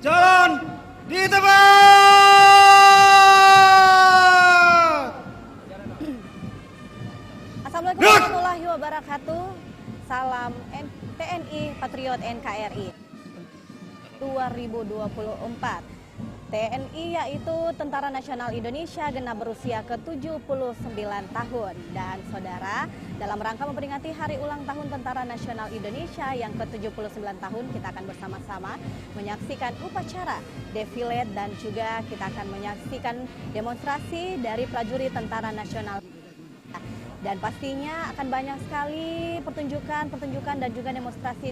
Jalan di tempat. Assalamualaikum warahmatullahi wabarakatuh. Salam TNI Patriot NKRI 2024. TNI yaitu Tentara Nasional Indonesia genap berusia ke-79 tahun. Dan saudara, dalam rangka memperingati hari ulang tahun Tentara Nasional Indonesia yang ke-79 tahun, kita akan bersama-sama menyaksikan upacara defile dan juga kita akan menyaksikan demonstrasi dari prajurit Tentara Nasional. Dan pastinya akan banyak sekali pertunjukan dan juga demonstrasi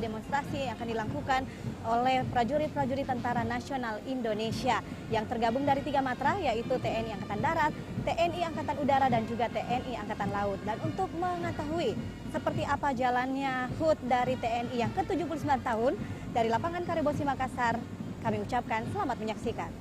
yang akan dilakukan oleh prajurit-prajurit Tentara Nasional Indonesia yang tergabung dari 3 matra, yaitu TNI Angkatan Darat, TNI Angkatan Udara, dan juga TNI Angkatan Laut. Dan untuk mengetahui seperti apa jalannya HUT dari TNI yang ke-79 tahun, dari lapangan Karebosi Makassar, kami ucapkan selamat menyaksikan.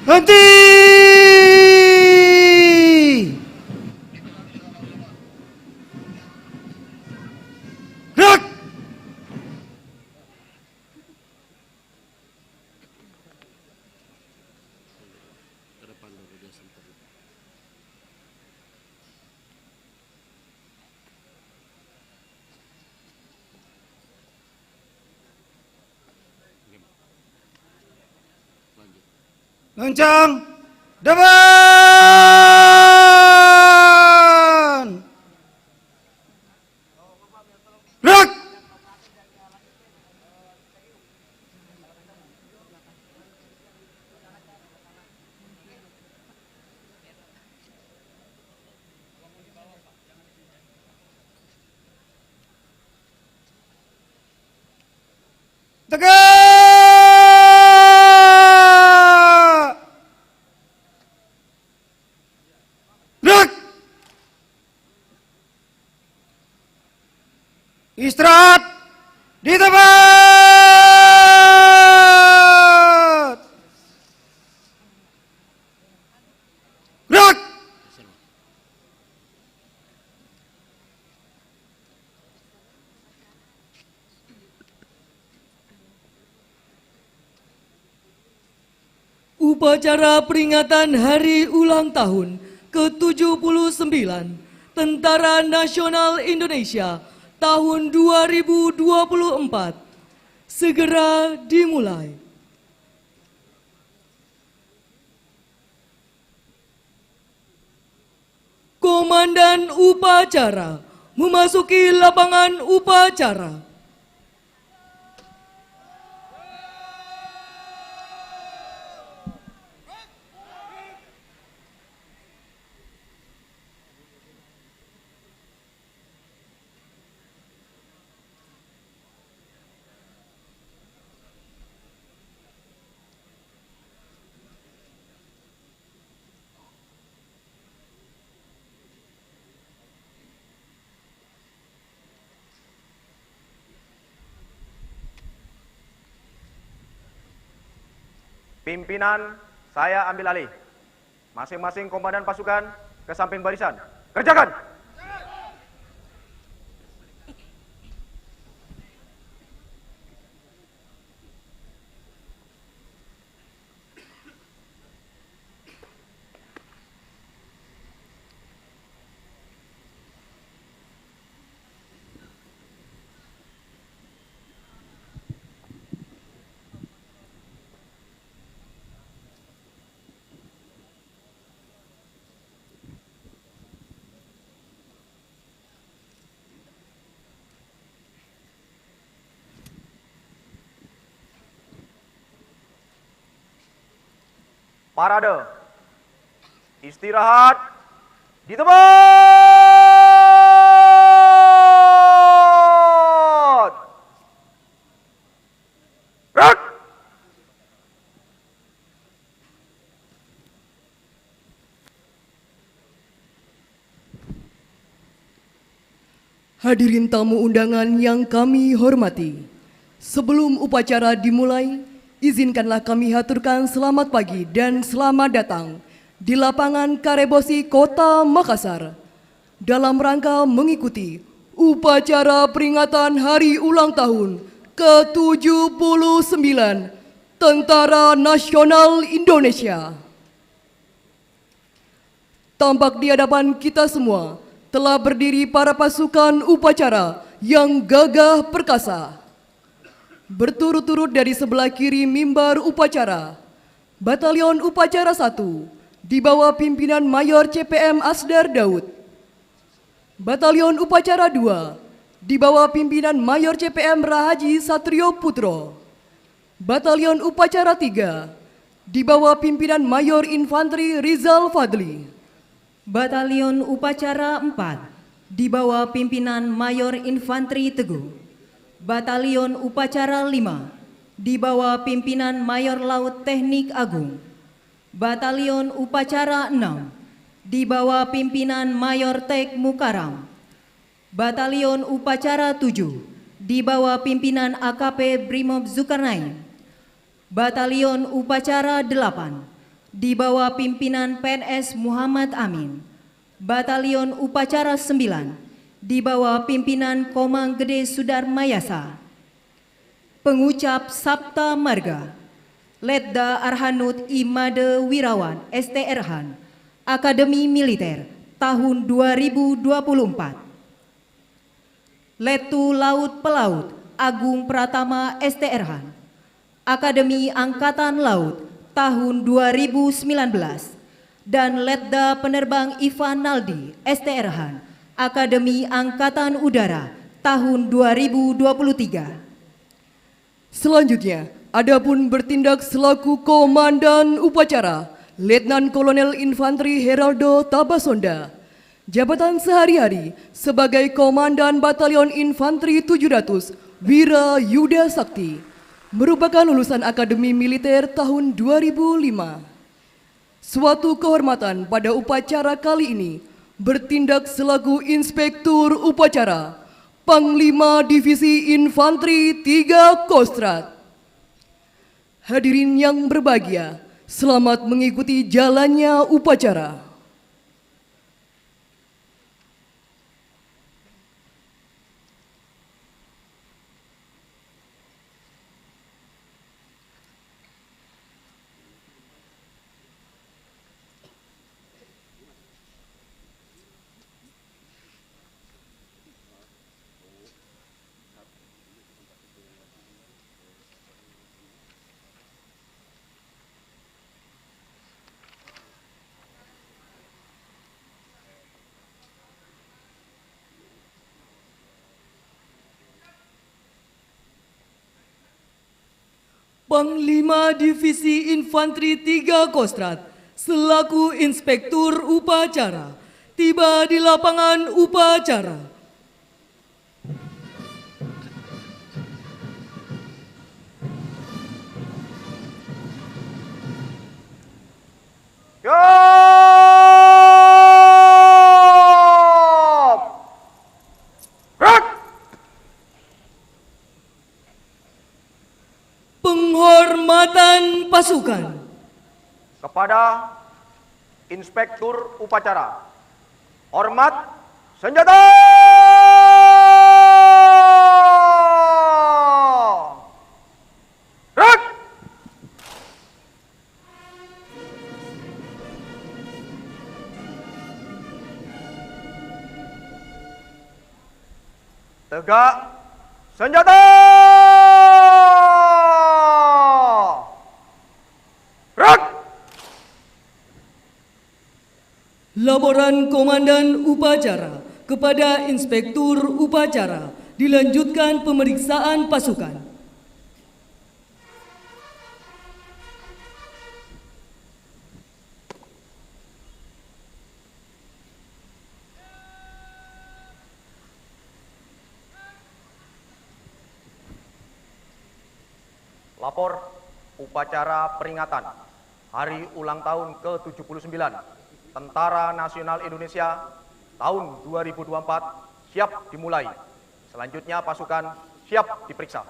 Henti! Gerak! Kencang, depan! Gerak! Upacara peringatan Hari Ulang Tahun ke-79 Tentara Nasional Indonesia tahun 2024 segera dimulai. Komandan upacara memasuki lapangan upacara. Pimpinan, saya ambil alih. Masing-masing komandan pasukan ke samping barisan. Kerjakan! Parade. Istirahat. Di tempat. Gerak. Hadirin tamu undangan yang kami hormati, sebelum upacara dimulai, izinkanlah kami haturkan selamat pagi dan selamat datang di lapangan Karebosi Kota Makassar dalam rangka mengikuti upacara peringatan Hari Ulang Tahun ke-79 Tentara Nasional Indonesia. Tampak di hadapan kita semua telah berdiri para pasukan upacara yang gagah perkasa. Berturut-turut dari sebelah kiri mimbar upacara, Batalion Upacara 1 di bawah pimpinan Mayor CPM Asdar Daud. Batalion Upacara 2 di bawah pimpinan Mayor CPM Rahaji Satrio Putro. Batalion Upacara 3 di bawah pimpinan Mayor Infanteri Rizal Fadli. Batalion Upacara 4 di bawah pimpinan Mayor Infanteri Teguh. Batalion Upacara 5 di bawah pimpinan Mayor Laut Teknik Agung. Batalion Upacara 6 di bawah pimpinan Mayor Tek Mukaram. Batalion Upacara 7 di bawah pimpinan AKP Brimob Zulkarnain. Batalion Upacara 8 di bawah pimpinan PNS Muhammad Amin. Batalion Upacara 9 di bawah pimpinan Komang Gede Sudarmayasa. Pengucap Sabta Marga, Letda Arhanud Imade Wirawan STRhan, Akademi Militer tahun 2024. Letu Laut Pelaut Agung Pratama STRhan, Akademi Angkatan Laut tahun 2019. Dan Letda Penerbang Ivan Naldi STRhan, Akademi Angkatan Udara tahun 2023. Selanjutnya, adapun bertindak selaku Komandan Upacara, Letnan Kolonel Infanteri Heraldo Tabasonda. Jabatan sehari-hari sebagai Komandan Batalion Infanteri 700 Wira Yuda Sakti, merupakan lulusan Akademi Militer tahun 2005. Suatu kehormatan pada upacara kali ini bertindak selaku Inspektur Upacara Panglima Divisi Infanteri 3 Kostrad. Hadirin yang berbahagia, selamat mengikuti jalannya upacara. Panglima Divisi Infanteri 3 Kostrad selaku Inspektur Upacara tiba di lapangan upacara. Siap! Gerak! Penghormatan pasukan. Kepada Inspektur Upacara. Hormat senjata! Gerak! Tegak senjata! Gerak! Laporan Komandan Upacara kepada Inspektur Upacara, dilanjutkan pemeriksaan pasukan. Lapor upacara peringatan Hari Ulang Tahun ke-79 Tentara Nasional Indonesia tahun 2024 siap dimulai. Selanjutnya pasukan siap diperiksa.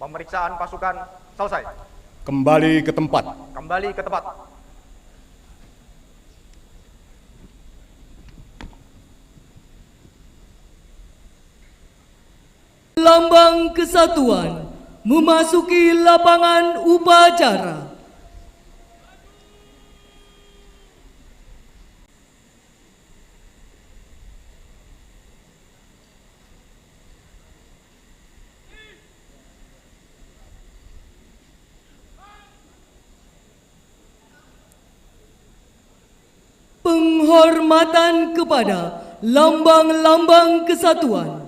Pemeriksaan pasukan selesai. Kembali ke tempat. Kembali ke tempat. Lambang Kesatuan memasuki lapangan upacara. Penghormatan kepada lambang-lambang kesatuan.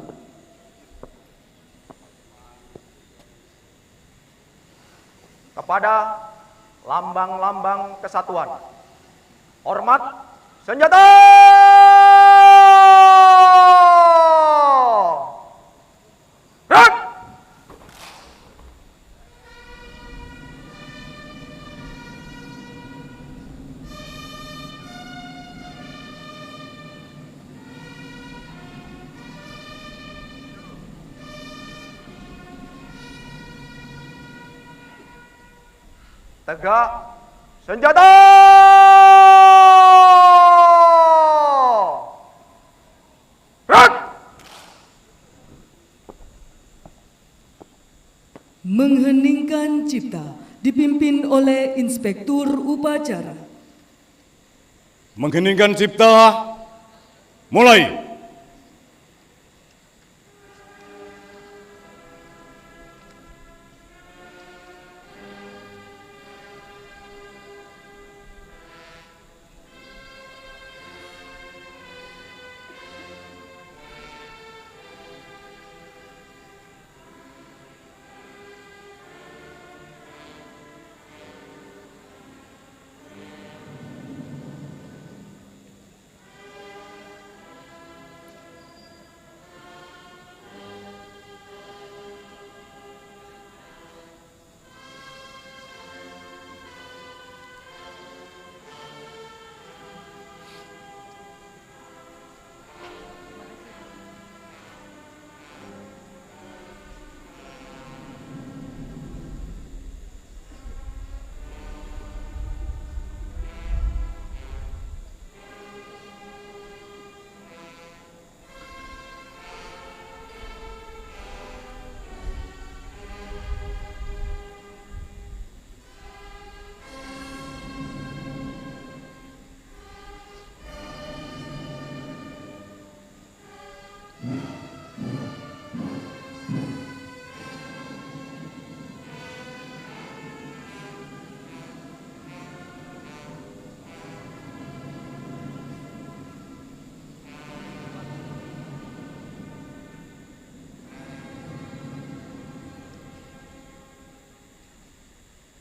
Kepada lambang-lambang kesatuan. Hormat senjata! Gerak! Tegak senjata! Gerak! Mengheningkan cipta dipimpin oleh Inspektur Upacara. Mengheningkan cipta. Mulai.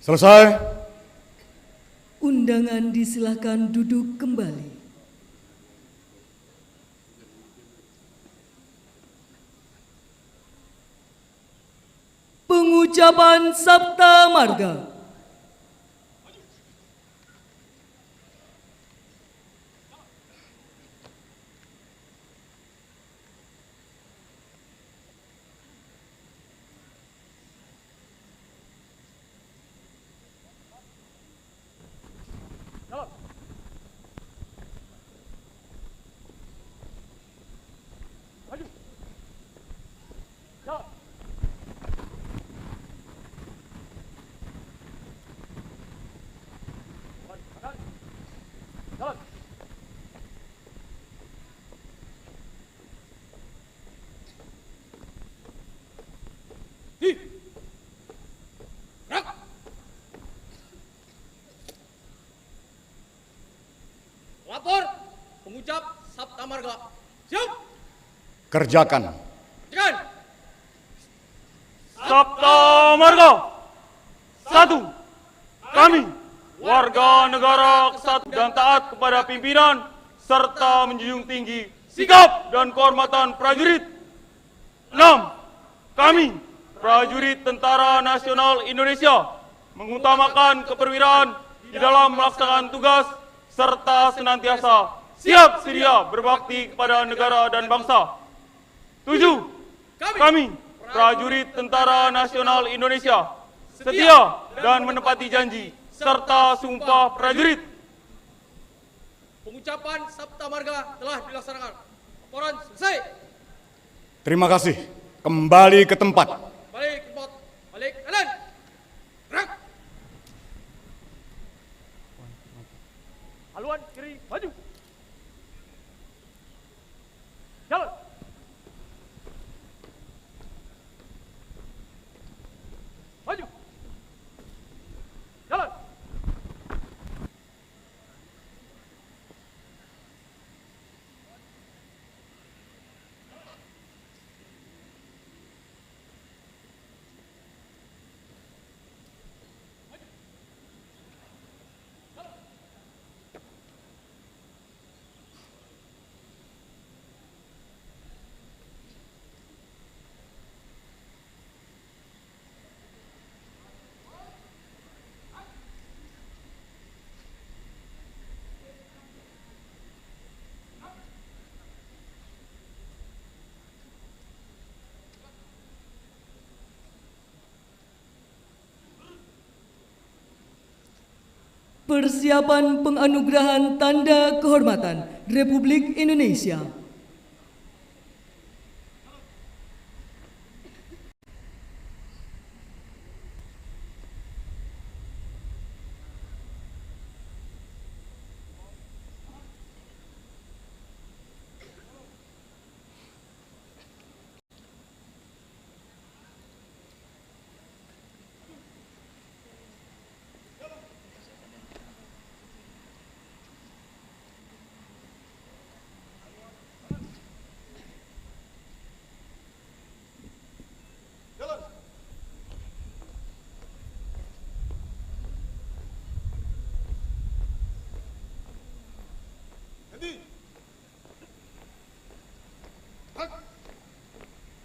Selesai. Undangan disilakan duduk kembali. Pengucapan Sabta Marga. Lapor, pengucap Sabta Marga. Siap. Kerjakan. Kerjakan. Sabta Marga. 1. Kami, warga negara kesatuan dan taat kepada pimpinan, serta menjunjung tinggi sikap dan kehormatan prajurit. 6. Kami, prajurit Tentara Nasional Indonesia, mengutamakan keperwiraan di dalam melaksanakan tugas, serta senantiasa siap sedia berbakti kepada negara dan bangsa. 7. Kami, prajurit Tentara Nasional Indonesia setia dan menepati janji serta sumpah prajurit. Pengucapan Sabta Marga telah dilaksanakan. Laporan selesai. Terima kasih. Kembali ke tempat. Balik ke tempat. Balik kanan. Gerak. Haluan kiri maju. Jalan. Maju. Jalan. Persiapan penganugerahan Tanda Kehormatan Republik Indonesia.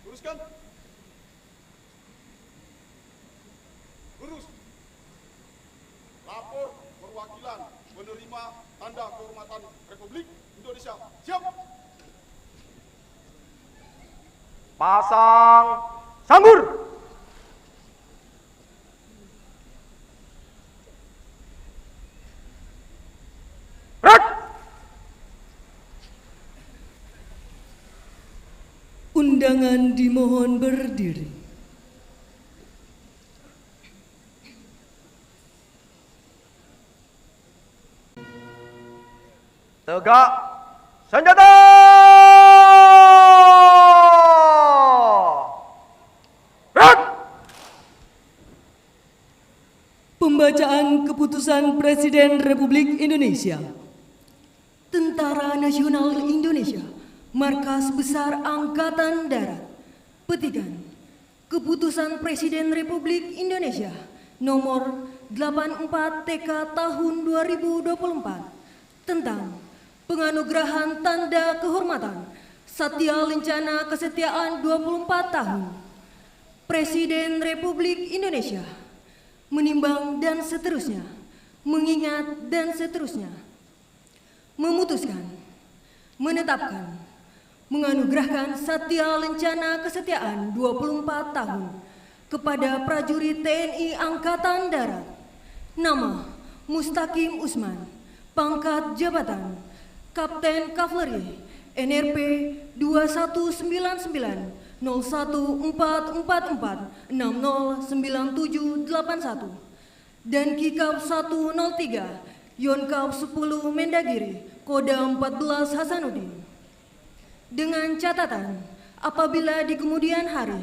Luruskan. Lurus. Lapor perwakilan menerima Tanda Kehormatan Republik Indonesia. Siap. Pasang sambur. Gerak. Undangan dimohon berdiri. Tegak senjata. Gerak. Pembacaan keputusan Presiden Republik Indonesia. Tentara Nasional Indonesia, Markas Besar Angkatan Darat. Petikan Keputusan Presiden Republik Indonesia Nomor 84 TK Tahun 2024 tentang penganugerahan Tanda Kehormatan Satya Lencana Kesetiaan 24 tahun. Presiden Republik Indonesia menimbang dan seterusnya, mengingat dan seterusnya, memutuskan, menetapkan, menganugerahkan Satya Lencana Kesetiaan 24 tahun kepada prajurit TNI Angkatan Darat. Nama Mustaqim Usman, pangkat jabatan Kapten Kavaleri, NRP 2199 014446097781 dan Kikap 103 Yonkap 10 Mendagiri Kodam 14 Hasanuddin. Dengan catatan, apabila di kemudian hari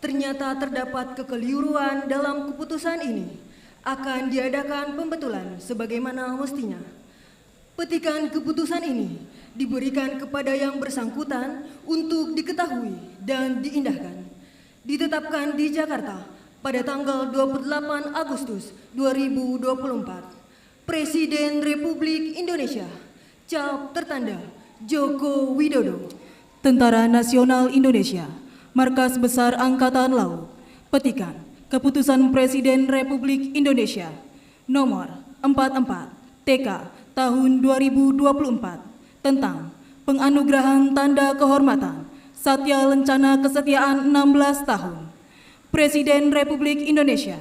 ternyata terdapat kekeliruan dalam keputusan ini, akan diadakan pembetulan sebagaimana mestinya. Petikan keputusan ini diberikan kepada yang bersangkutan untuk diketahui dan diindahkan. Ditetapkan di Jakarta pada tanggal 28 Agustus 2024. Presiden Republik Indonesia, Cap tertanda Joko Widodo. Tentara Nasional Indonesia, Markas Besar Angkatan Laut. Petikan Keputusan Presiden Republik Indonesia Nomor 44 TK Tahun 2024 tentang penganugerahan Tanda Kehormatan Satya Lencana Kesetiaan 16 tahun. Presiden Republik Indonesia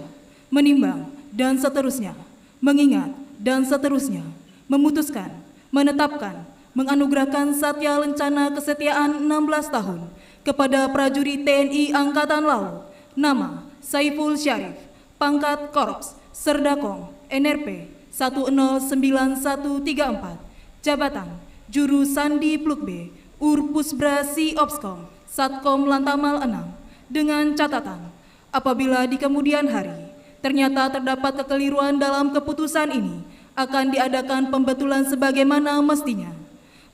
menimbang dan seterusnya, mengingat dan seterusnya, memutuskan, menetapkan, menganugerahkan Satya Lencana Kesetiaan 16 tahun kepada prajurit TNI Angkatan Laut, nama Saiful Syarif, pangkat Korps Serdakong NRP 109134, jabatan Juru Sandi Pluk B, Urpusbra Si Opskom, Satkom Lantamal 6, dengan catatan, apabila di kemudian hari ternyata terdapat kekeliruan dalam keputusan ini, akan diadakan pembetulan sebagaimana mestinya.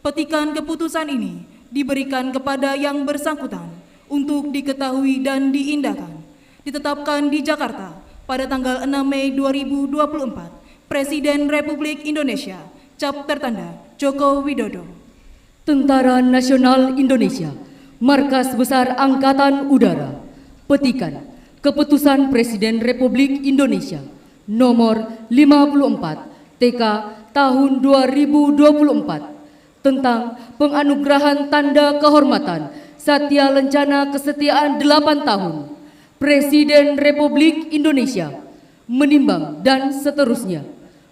Petikan keputusan ini diberikan kepada yang bersangkutan untuk diketahui dan diindahkan. Ditetapkan di Jakarta pada tanggal 6 Mei 2024, Presiden Republik Indonesia, cap tertanda Joko Widodo. Tentara Nasional Indonesia, Markas Besar Angkatan Udara. Petikan Keputusan Presiden Republik Indonesia nomor 54 TK tahun 2024 tentang penganugerahan tanda kehormatan Satya Lencana Kesetiaan 8 tahun. Presiden Republik Indonesia menimbang dan seterusnya,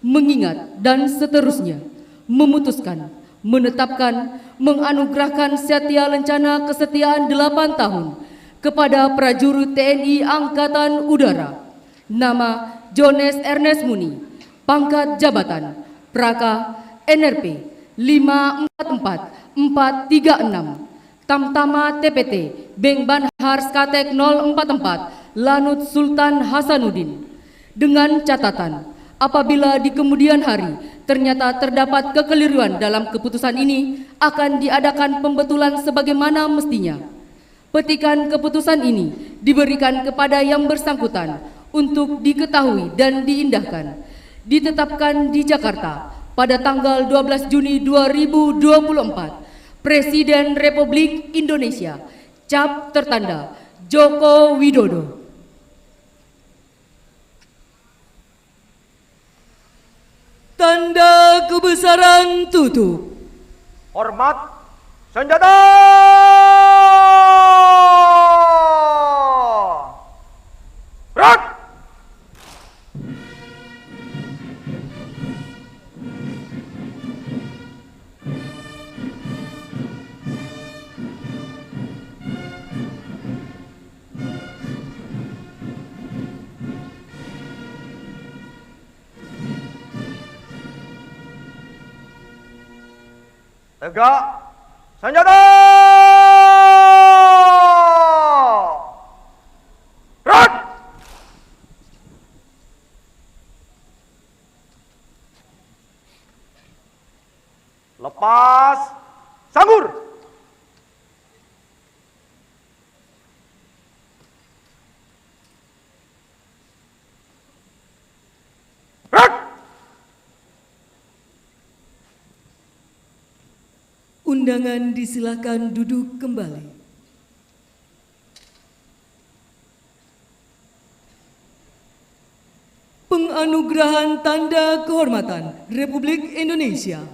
mengingat dan seterusnya, memutuskan, menetapkan, menganugerahkan Satya Lencana Kesetiaan 8 tahun kepada prajurit TNI Angkatan Udara, nama Jones Ernest Muni, pangkat jabatan Praka NRP 544436, Tamtama TPT Beng Banhar Skatek 044 Lanut Sultan Hasanuddin, dengan catatan apabila di kemudian hari ternyata terdapat kekeliruan dalam keputusan ini, akan diadakan pembetulan sebagaimana mestinya. Petikan keputusan ini diberikan kepada yang bersangkutan untuk diketahui dan diindahkan. Ditetapkan di Jakarta pada tanggal 12 Juni 2024, Presiden Republik Indonesia, cap tertanda Joko Widodo. Tanda kebesaran tutup. Hormat senjata. Berat. Tegak senjata. Berat. Lepas sanggur. Berat. Undangan disilakan duduk kembali. Penganugerahan Tanda Kehormatan Republik Indonesia.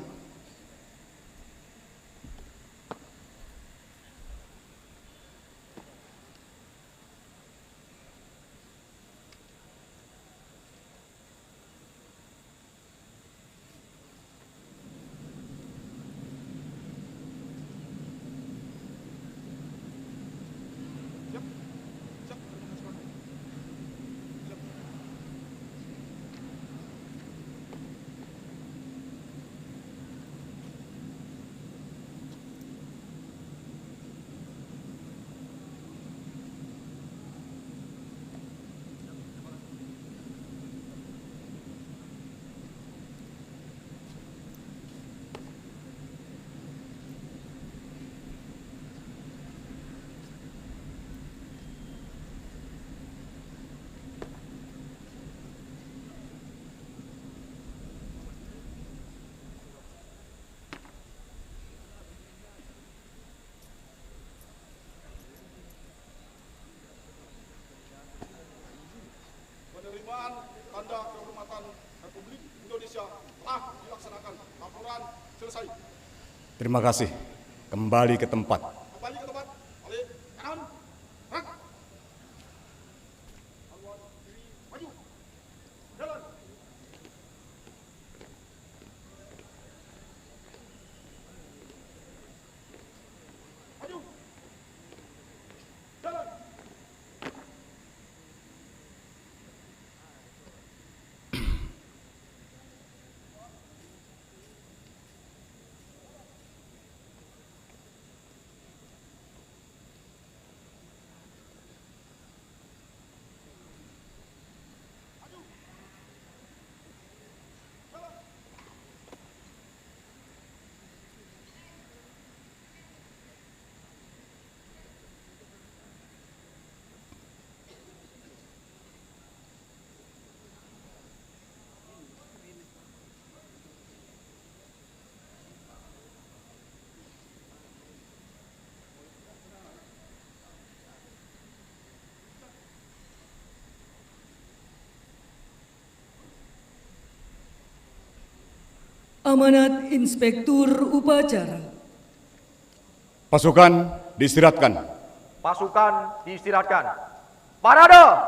Penerimaan tanda kehormatan Republik Indonesia telah dilaksanakan. Laporan selesai. Terima kasih. Kembali ke tempat. Kembali ke tempat. Amanat Inspektur Upacara. Pasukan diistirahatkan. Pasukan diistirahatkan. Parade,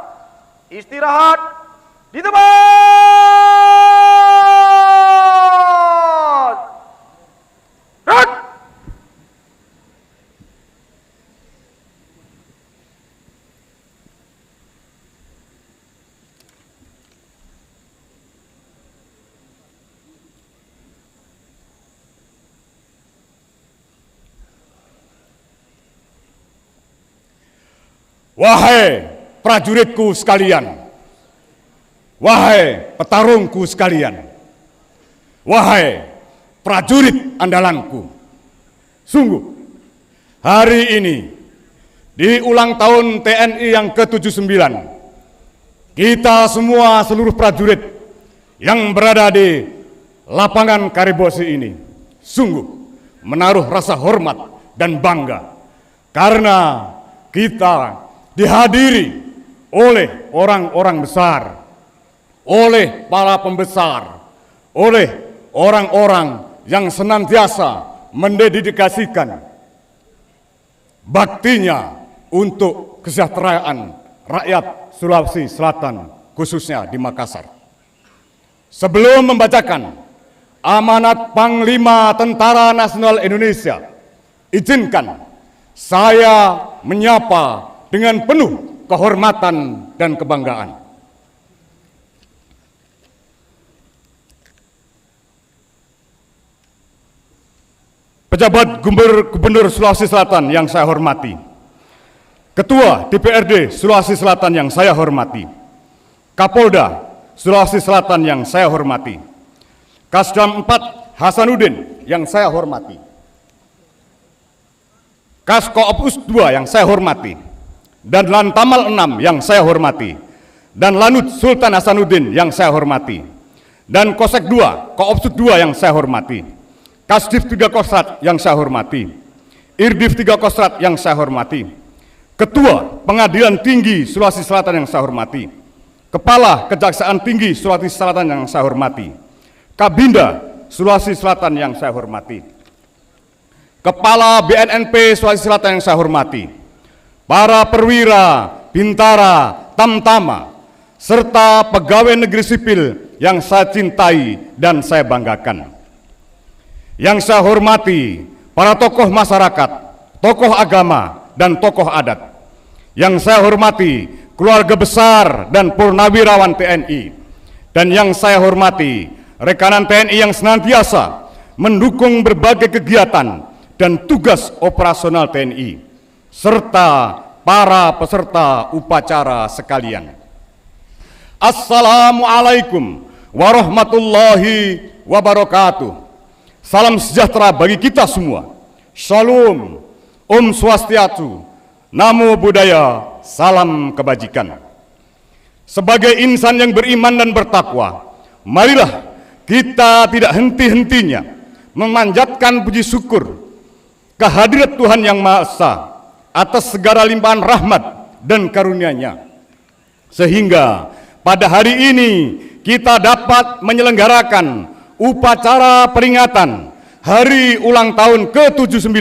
istirahat di tempat. Red. Wahai prajuritku sekalian, wahai petarungku sekalian, wahai prajurit andalanku, sungguh hari ini di ulang tahun TNI yang ke-79, kita semua seluruh prajurit yang berada di lapangan Karibosi ini sungguh menaruh rasa hormat dan bangga karena kita dihadiri oleh orang-orang besar, oleh para pembesar, oleh orang-orang yang senantiasa mendedikasikan baktinya untuk kesejahteraan rakyat Sulawesi Selatan, khususnya di Makassar. Sebelum membacakan amanat Panglima Tentara Nasional Indonesia, izinkan saya menyapa dengan penuh kehormatan dan kebanggaan. Pejabat Gubernur Sulawesi Selatan yang saya hormati, Ketua DPRD Sulawesi Selatan yang saya hormati, Kapolda Sulawesi Selatan yang saya hormati, Kasdam 4 Hasanuddin yang saya hormati, Kaskoopus 2 yang saya hormati, dan Lantamal 6 yang saya hormati, dan Lanut Sultan Hasanuddin yang saya hormati, dan Kosek 2, Koopsut 2 yang saya hormati, Kasdif 3 Kostrat yang saya hormati, Irdif 3 Kostrat yang saya hormati, Ketua Pengadilan Tinggi Sulawesi Selatan yang saya hormati, Kepala Kejaksaan Tinggi Sulawesi Selatan yang saya hormati, Kabinda Sulawesi Selatan yang saya hormati, Kepala BNNP Sulawesi Selatan yang saya hormati, para perwira, bintara, tamtama, serta pegawai negeri sipil yang saya cintai dan saya banggakan. Yang saya hormati para tokoh masyarakat, tokoh agama, dan tokoh adat. Yang saya hormati keluarga besar dan purnawirawan TNI. Dan yang saya hormati rekanan TNI yang senantiasa mendukung berbagai kegiatan dan tugas operasional TNI, serta para peserta upacara sekalian. Assalamualaikum warahmatullahi wabarakatuh. Salam sejahtera bagi kita semua. Shalom, Om Swastiastu, Namo Buddhaya, salam kebajikan. Sebagai insan yang beriman dan bertakwa, marilah kita tidak henti-hentinya memanjatkan puji syukur kehadirat Tuhan Yang Maha Esa atas segala limpahan rahmat dan karunia-Nya, sehingga pada hari ini kita dapat menyelenggarakan upacara peringatan Hari Ulang Tahun ke-79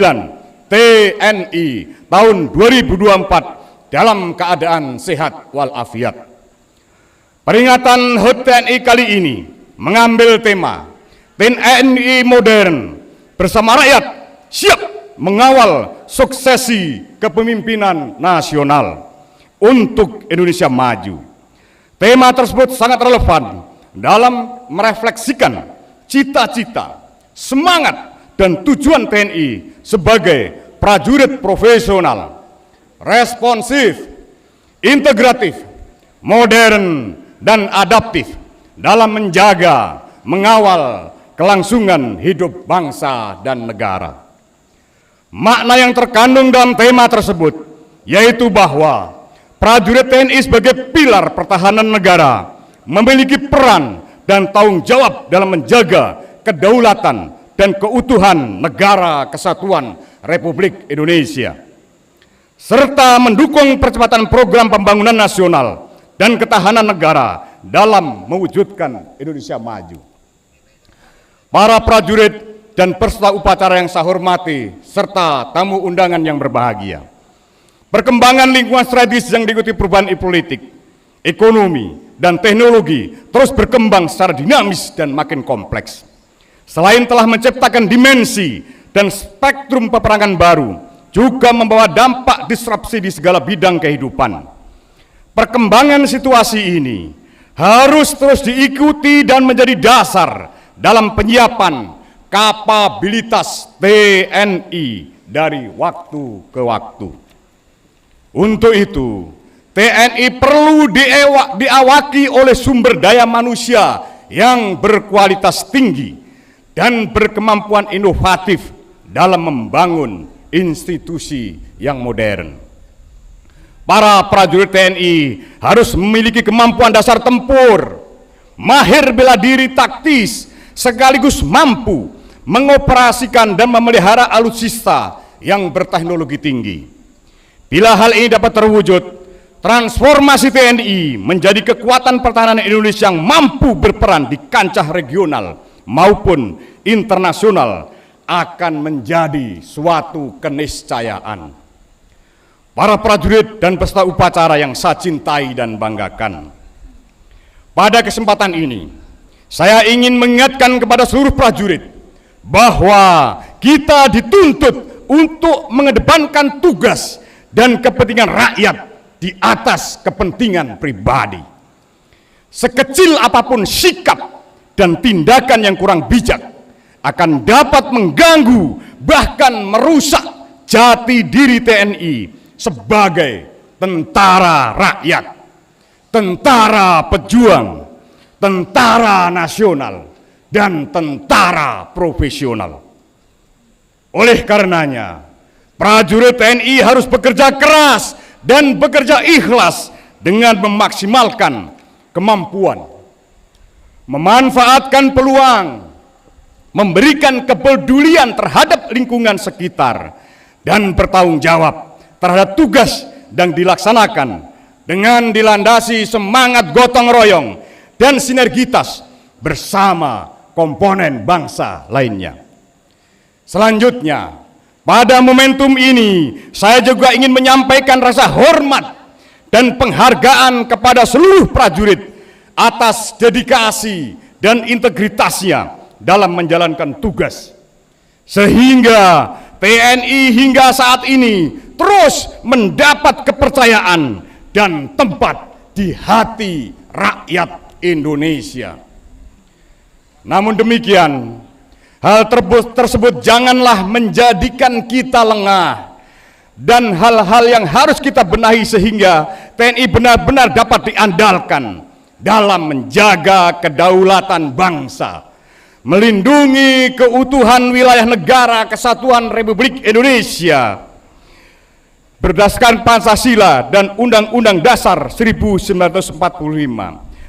TNI tahun 2024 dalam keadaan sehat walafiat. Peringatan HUT TNI kali ini mengambil tema TNI modern bersama rakyat siap mengawal suksesi kepemimpinan nasional untuk Indonesia maju. Tema tersebut sangat relevan dalam merefleksikan cita-cita, semangat, dan tujuan TNI sebagai prajurit profesional, responsif, integratif, modern, dan adaptif dalam menjaga, mengawal kelangsungan hidup bangsa dan negara. Makna yang terkandung dalam tema tersebut yaitu bahwa prajurit TNI sebagai pilar pertahanan negara memiliki peran dan tanggung jawab dalam menjaga kedaulatan dan keutuhan negara kesatuan Republik Indonesia, serta mendukung percepatan program pembangunan nasional dan ketahanan negara dalam mewujudkan Indonesia maju. para prajurit dan peserta upacara yang saya hormati, serta tamu undangan yang berbahagia. Perkembangan lingkungan strategis yang diikuti perubahan politik, ekonomi, dan teknologi terus berkembang secara dinamis dan makin kompleks. Selain telah menciptakan dimensi dan spektrum peperangan baru, juga membawa dampak disrupsi di segala bidang kehidupan. Perkembangan situasi ini harus terus diikuti dan menjadi dasar dalam penyiapan kapabilitas TNI dari waktu ke waktu. Untuk itu, TNI perlu diawaki oleh sumber daya manusia yang berkualitas tinggi dan berkemampuan inovatif dalam membangun institusi yang modern. Para prajurit TNI harus memiliki kemampuan dasar tempur, mahir bela diri taktis, sekaligus mampu mengoperasikan dan memelihara alutsista yang berteknologi tinggi. Bila hal ini dapat terwujud, transformasi TNI menjadi kekuatan pertahanan Indonesia yang mampu berperan di kancah regional maupun internasional akan menjadi suatu keniscayaan. Para prajurit dan peserta upacara yang saya cintai dan banggakan, pada kesempatan ini saya ingin mengingatkan kepada seluruh prajurit bahwa kita dituntut untuk mengedepankan tugas dan kepentingan rakyat di atas kepentingan pribadi. Sekecil apapun sikap dan tindakan yang kurang bijak akan dapat mengganggu bahkan merusak jati diri TNI sebagai tentara rakyat, tentara pejuang, tentara nasional, dan tentara profesional. Oleh karenanya, prajurit TNI harus bekerja keras dan bekerja ikhlas dengan memaksimalkan kemampuan, memanfaatkan peluang, memberikan kepedulian terhadap lingkungan sekitar, dan bertanggung jawab terhadap tugas yang dilaksanakan dengan dilandasi semangat gotong royong dan sinergitas bersama komponen bangsa lainnya. Selanjutnya, pada momentum ini saya juga ingin menyampaikan rasa hormat dan penghargaan kepada seluruh prajurit atas dedikasi dan integritasnya dalam menjalankan tugas, sehingga TNI hingga saat ini terus mendapat kepercayaan dan tempat di hati rakyat Indonesia. Namun demikian, hal tersebut janganlah menjadikan kita lengah, dan hal-hal yang harus kita benahi sehingga TNI benar-benar dapat diandalkan dalam menjaga kedaulatan bangsa, melindungi keutuhan wilayah negara kesatuan Republik Indonesia berdasarkan Pancasila dan Undang-Undang Dasar 1945,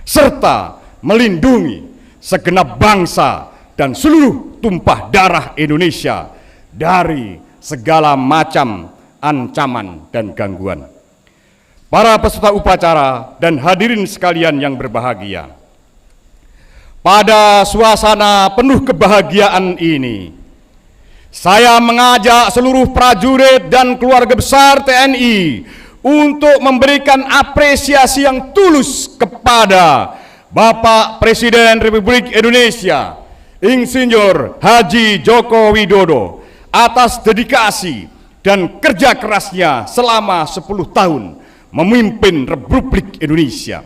serta melindungi segenap bangsa dan seluruh tumpah darah Indonesia dari segala macam ancaman dan gangguan. Para peserta upacara dan hadirin sekalian yang berbahagia, pada suasana penuh kebahagiaan ini, saya mengajak seluruh prajurit dan keluarga besar TNI untuk memberikan apresiasi yang tulus kepada Bapak Presiden Republik Indonesia, Insinyur Haji Joko Widodo, atas dedikasi dan kerja kerasnya selama 10 tahun memimpin Republik Indonesia.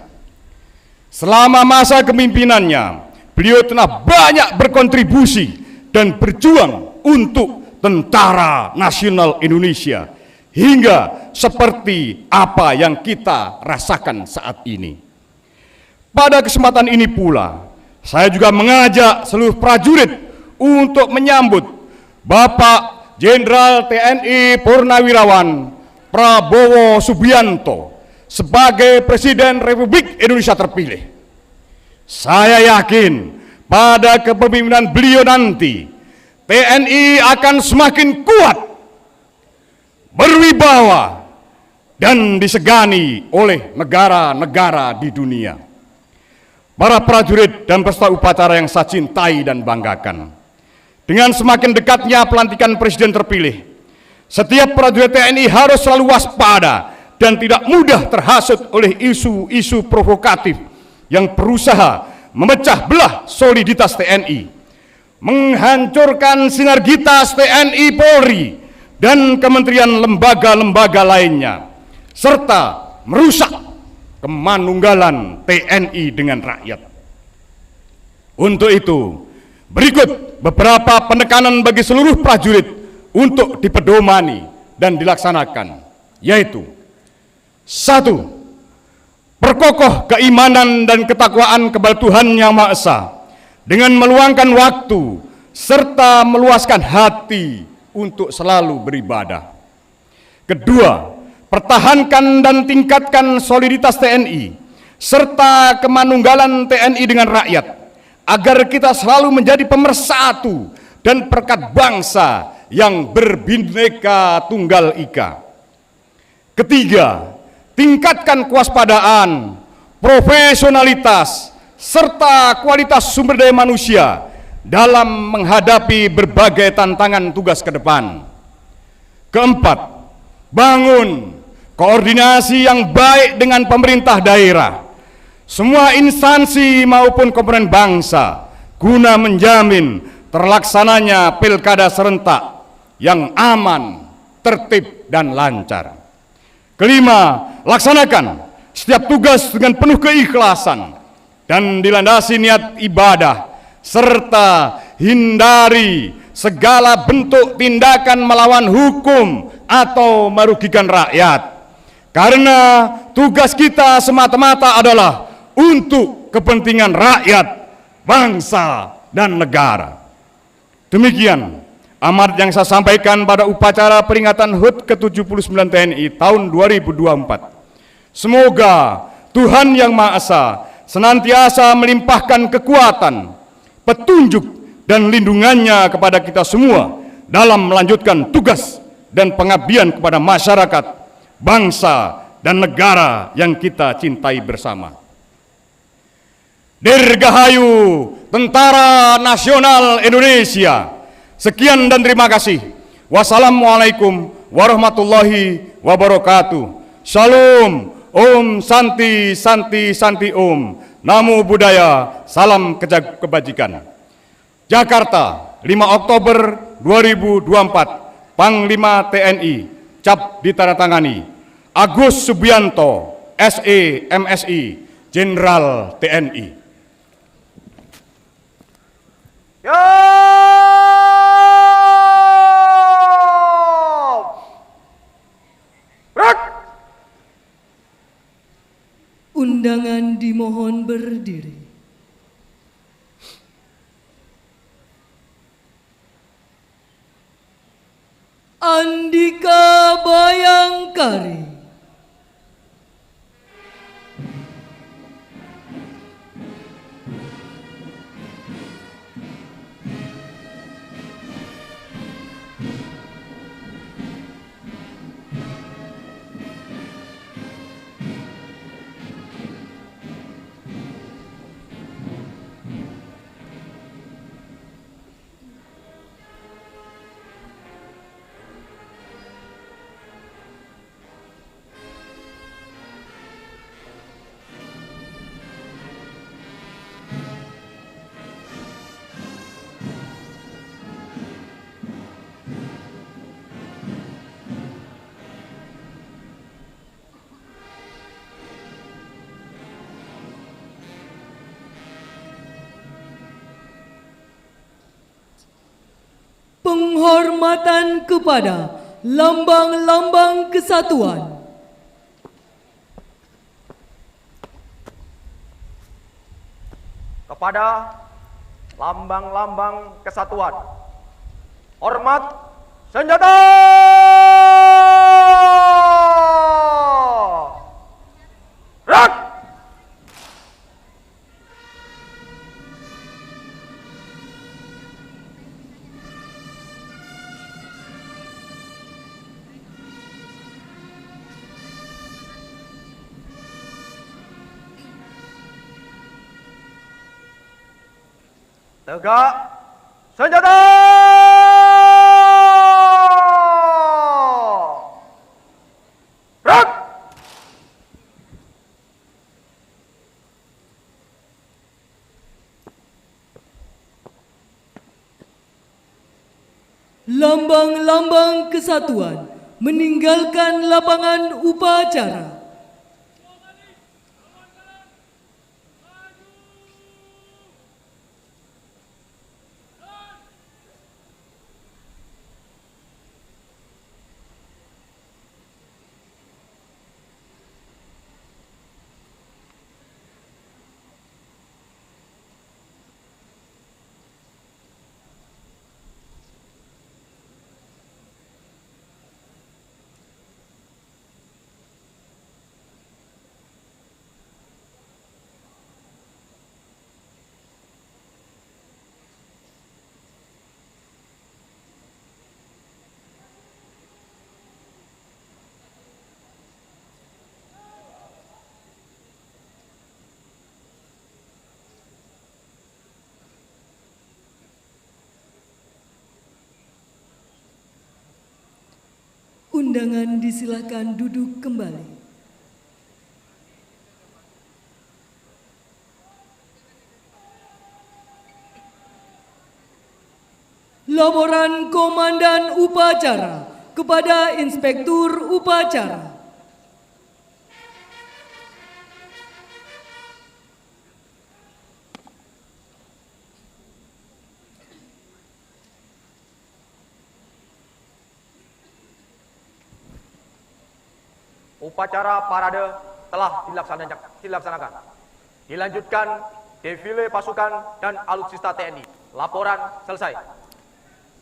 Selama masa kepemimpinannya, beliau telah banyak berkontribusi dan berjuang untuk tentara nasional Indonesia hingga seperti apa yang kita rasakan saat ini. Pada kesempatan ini pula, saya juga mengajak seluruh prajurit untuk menyambut Bapak Jenderal TNI Purnawirawan Prabowo Subianto sebagai Presiden Republik Indonesia terpilih. Saya yakin pada kepemimpinan beliau nanti, TNI akan semakin kuat, berwibawa, dan disegani oleh negara-negara di dunia. para prajurit dan peserta upacara yang saya cintai dan banggakan. Dengan semakin dekatnya pelantikan Presiden terpilih, setiap prajurit TNI harus selalu waspada dan tidak mudah terhasut oleh isu-isu provokatif yang berusaha memecah belah soliditas TNI, menghancurkan sinergitas TNI Polri dan kementerian lembaga-lembaga lainnya, serta merusak kemanunggalan TNI dengan rakyat. Untuk itu, berikut beberapa penekanan bagi seluruh prajurit untuk dipedomani dan dilaksanakan, yaitu: 1. Perkokoh keimanan dan ketakwaan kepada Tuhan Yang Maha Esa dengan meluangkan waktu serta meluaskan hati untuk selalu beribadah. Kedua, pertahankan dan tingkatkan soliditas TNI serta kemanunggalan TNI dengan rakyat agar kita selalu menjadi pemersatu dan perekat bangsa yang berbineka tunggal ika. Ketiga, tingkatkan kewaspadaan, profesionalitas, serta kualitas sumber daya manusia dalam menghadapi berbagai tantangan tugas ke depan. Keempat, bangun koordinasi yang baik dengan pemerintah daerah, semua instansi maupun komponen bangsa guna menjamin terlaksananya pilkada serentak yang aman, tertib, dan lancar. Kelima, laksanakan setiap tugas dengan penuh keikhlasan dan dilandasi niat ibadah, serta hindari segala bentuk tindakan melawan hukum atau merugikan rakyat. Karena tugas kita semata-mata adalah untuk kepentingan rakyat, bangsa, dan negara. Demikian amanat yang saya sampaikan pada upacara peringatan HUT ke-79 TNI tahun 2024. Semoga Tuhan Yang Maha Esa senantiasa melimpahkan kekuatan, petunjuk, dan lindungannya kepada kita semua dalam melanjutkan tugas dan pengabdian kepada masyarakat, bangsa, dan negara yang kita cintai bersama. Dirgahayu Tentara Nasional Indonesia. Sekian dan terima kasih. Wassalamualaikum warahmatullahi wabarakatuh. Shalom, Om Santi Santi Santi Om. Namo Buddhaya, salam kebajikan. Jakarta, 5 Oktober 2024. Panglima TNI, cap ditandatangani Agus Subianto, SE MSI, Jenderal TNI. Undangan dimohon berdiri. Andika Bayangkari. Penghormatan kepada lambang-lambang kesatuan. Kepada lambang-lambang kesatuan. Hormat senjata! Rak! Tegak, senjata! Gerak! Lambang-lambang kesatuan meninggalkan lapangan upacara. Undangan disilakan duduk kembali. Laporan Komandan Upacara kepada Inspektur Upacara. Upacara parade telah dilaksanakan. Dilanjutkan defile pasukan dan alutsista TNI. Laporan selesai.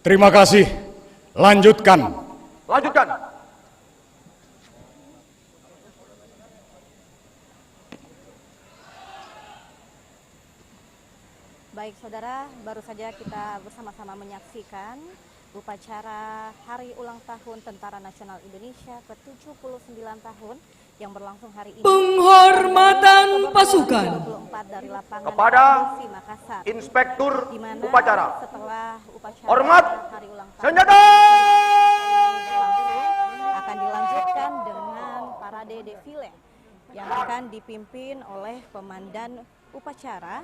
Terima kasih. Lanjutkan. Lanjutkan. Baik saudara, baru saja kita bersama-sama menyaksikan upacara Hari Ulang Tahun Tentara Nasional Indonesia ke-79 tahun yang berlangsung hari ini. Penghormatan pasukan 24 dari lapangan kepada Polisi Makassar, Inspektur di mana Upacara. setelah upacara Hormat, Hari Ulang Tahun senjata! akan dilanjutkan dengan parade defile yang akan dipimpin oleh Komandan Upacara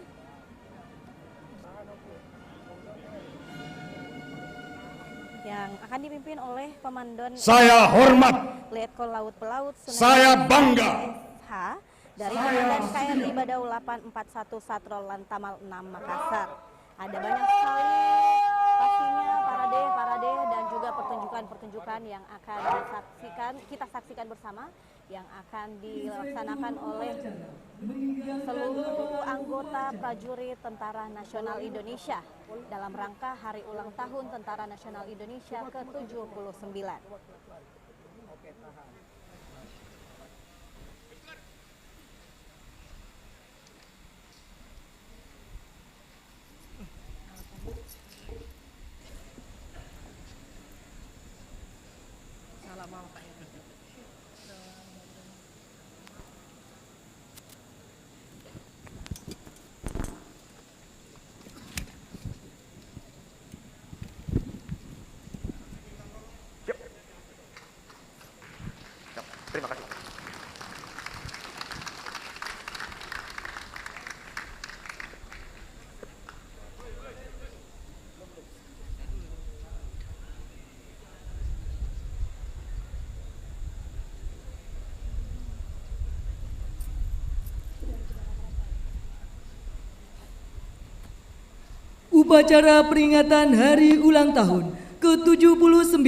Saya hormat. Letkol Laut Pelaut Sungai Saya bangga. SH dari Komandan KRI Badau 841 Satrol Lantamal 6 Makassar. Ada banyak sekali pastinya parade dan juga pertunjukan yang akan kita saksikan bersama, yang akan dilaksanakan oleh seluruh anggota prajurit Tentara Nasional Indonesia dalam rangka Hari Ulang Tahun Tentara Nasional Indonesia ke-79. Terima kasih. Upacara peringatan Hari Ulang Tahun ke-79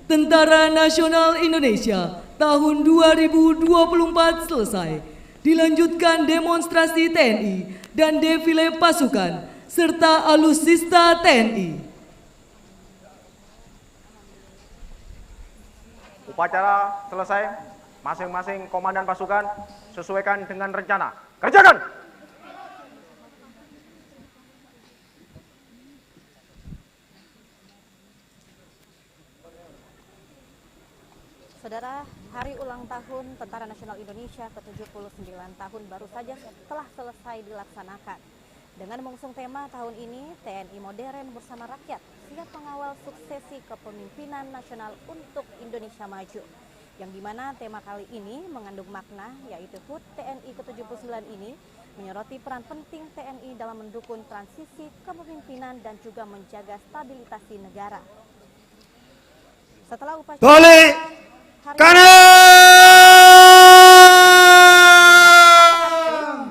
Tentara Nasional Indonesia tahun 2024 selesai. Dilanjutkan demonstrasi TNI dan defile pasukan serta alutsista TNI. Upacara selesai. Masing-masing komandan pasukan sesuaikan dengan rencana. Kerjakan! Saudara, Hari Ulang Tahun Tentara Nasional Indonesia ke-79 tahun baru saja telah selesai dilaksanakan. Dengan mengusung tema tahun ini, TNI Modern bersama rakyat siap mengawal suksesi kepemimpinan nasional untuk Indonesia Maju. Yang dimana tema kali ini mengandung makna, yaitu HUT TNI ke-79 ini menyoroti peran penting TNI dalam mendukung transisi kepemimpinan dan juga menjaga stabilitas negara. Setelah upacara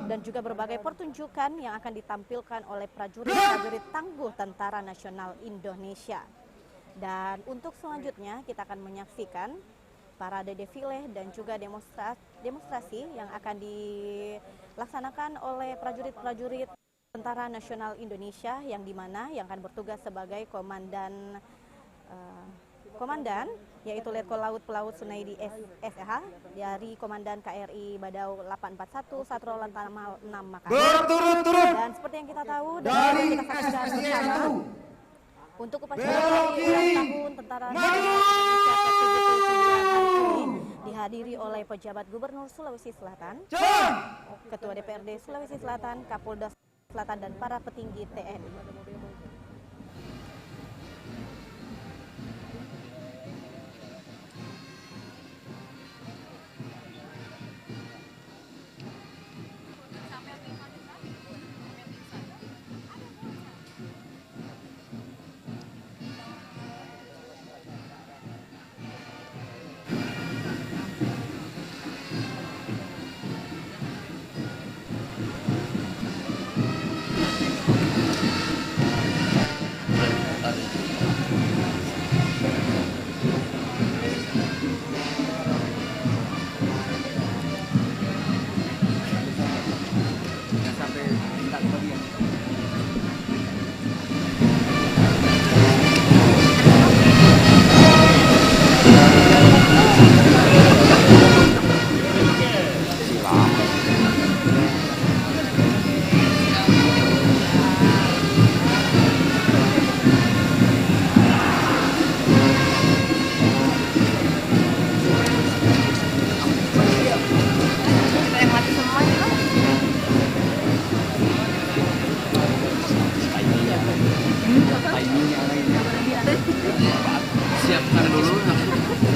dan juga berbagai pertunjukan yang akan ditampilkan oleh prajurit-prajurit tangguh Tentara Nasional Indonesia. Dan untuk selanjutnya kita akan menyaksikan parade defile dan juga demonstrasi yang akan dilaksanakan oleh prajurit-prajurit Tentara Nasional Indonesia yang dimana yang akan bertugas sebagai komandan yaitu Letkol Laut Pelaut Sunaidi SH dari Komandan KRI Badau 841 Satro Lantamal 6 Makassar. Dan seperti yang kita tahu dan kita saksikan bersama, untuk upacara hari ulang tahun Tentara Nasional Indonesia ke-79 hari ini dihadiri oleh pejabat Gubernur Sulawesi Selatan, Ketua DPRD Sulawesi Selatan, Kapolda Selatan dan para petinggi TNI.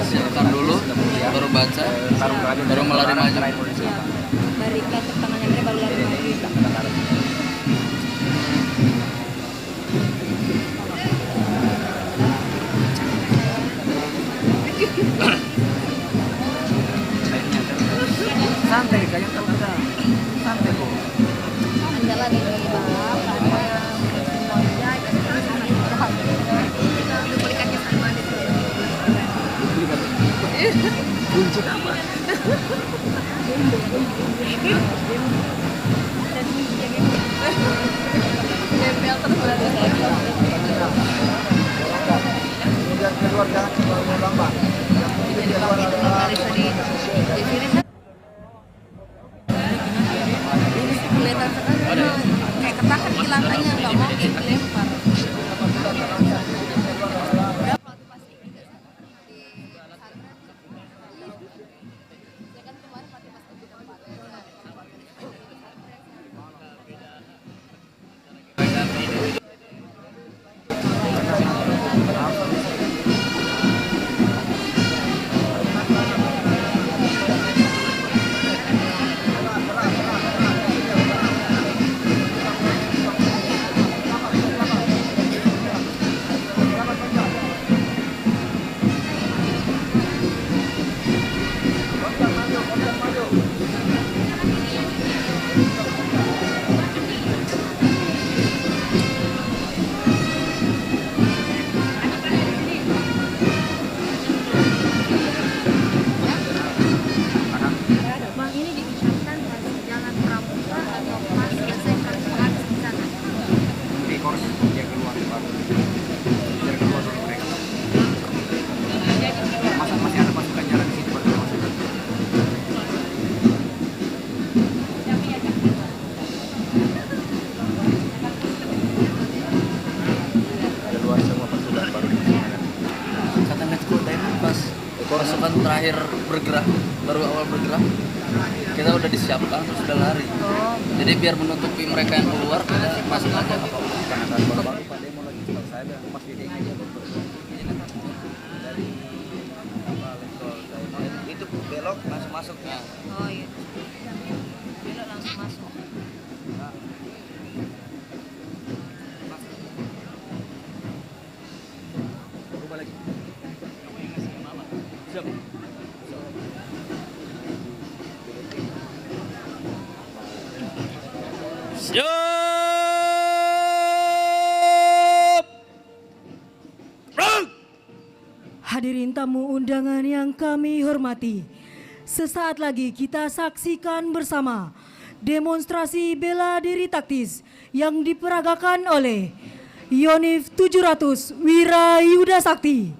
Siapkan dulu, baru baca, baru melari maju. Berikan tangannya mereka baru lari maju. Santai, kayak tahu kita. Santai kok. Andalan ini kunci apa? Keluar jangan ulang bang. kelihatan sekali kayak ketakan hilangnya nggak mau dilempar. Pasukan terakhir bergerak, baru awal bergerak. kita udah disiapkan terus udah lari. Jadi biar menutupi mereka yang keluar kita masuk aja. Itu belok langsung masuknya. Oh iya. Belok langsung masuk. Hadirin tamu undangan yang kami hormati, sesaat lagi kita saksikan bersama demonstrasi bela diri taktis yang diperagakan oleh Yonif 700 Wirayuda Sakti,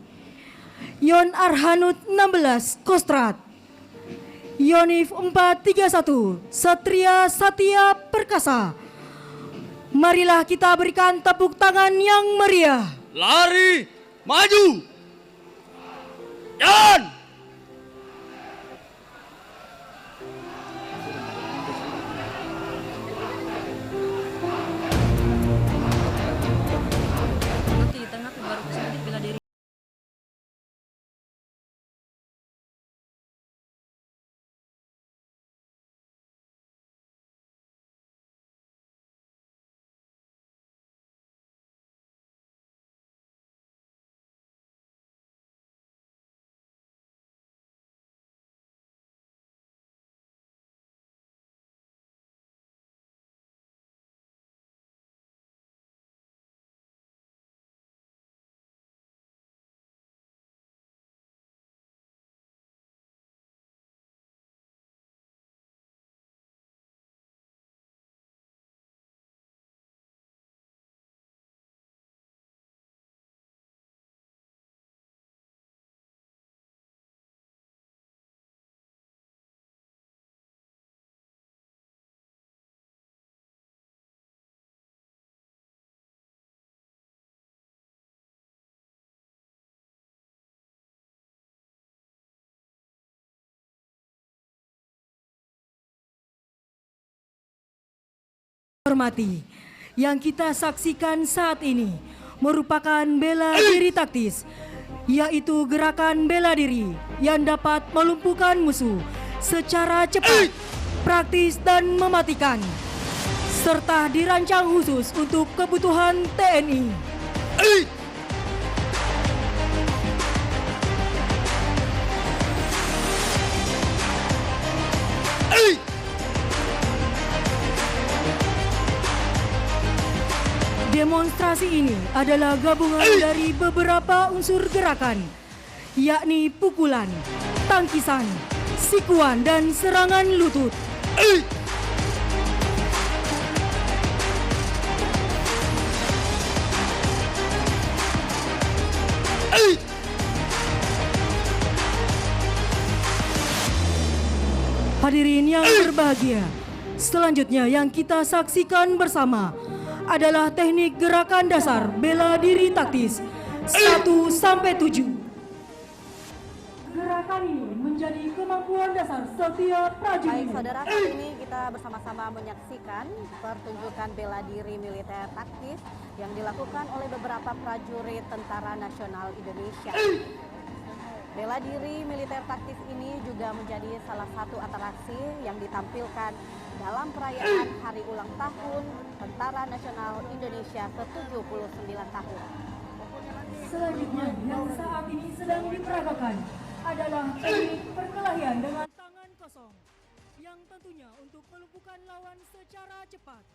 Yon Arhanud 16 Kostrat, Yonif 431 Satria Satya Perkasa. Marilah kita berikan tepuk tangan yang meriah. Lari, maju. Dan Nanti di tengah baru sedikit bela diri. Hormati, yang kita saksikan saat ini merupakan bela diri taktis, yaitu gerakan bela diri yang dapat melumpuhkan musuh secara cepat, praktis dan mematikan, serta dirancang khusus untuk kebutuhan TNI. Demonstrasi ini adalah gabungan dari beberapa unsur gerakan, yakni pukulan, tangkisan, sikuan, dan serangan lutut. Hadirin yang berbahagia, selanjutnya yang kita saksikan bersama adalah teknik gerakan dasar bela diri taktis 1-7. Gerakan ini menjadi kemampuan dasar setiap prajurit. Baik saudara, saat ini kita bersama-sama menyaksikan pertunjukan bela diri militer taktis yang dilakukan oleh beberapa prajurit Tentara Nasional Indonesia. Bela diri militer taktis ini juga menjadi salah satu atraksi yang ditampilkan dalam perayaan Hari Ulang Tahun Tentara Nasional Indonesia ke-79 tahun. Selanjutnya yang saat ini sedang diperagakan adalah teknik perkelahian dengan tangan kosong, yang tentunya untuk melumpuhkan lawan secara cepat.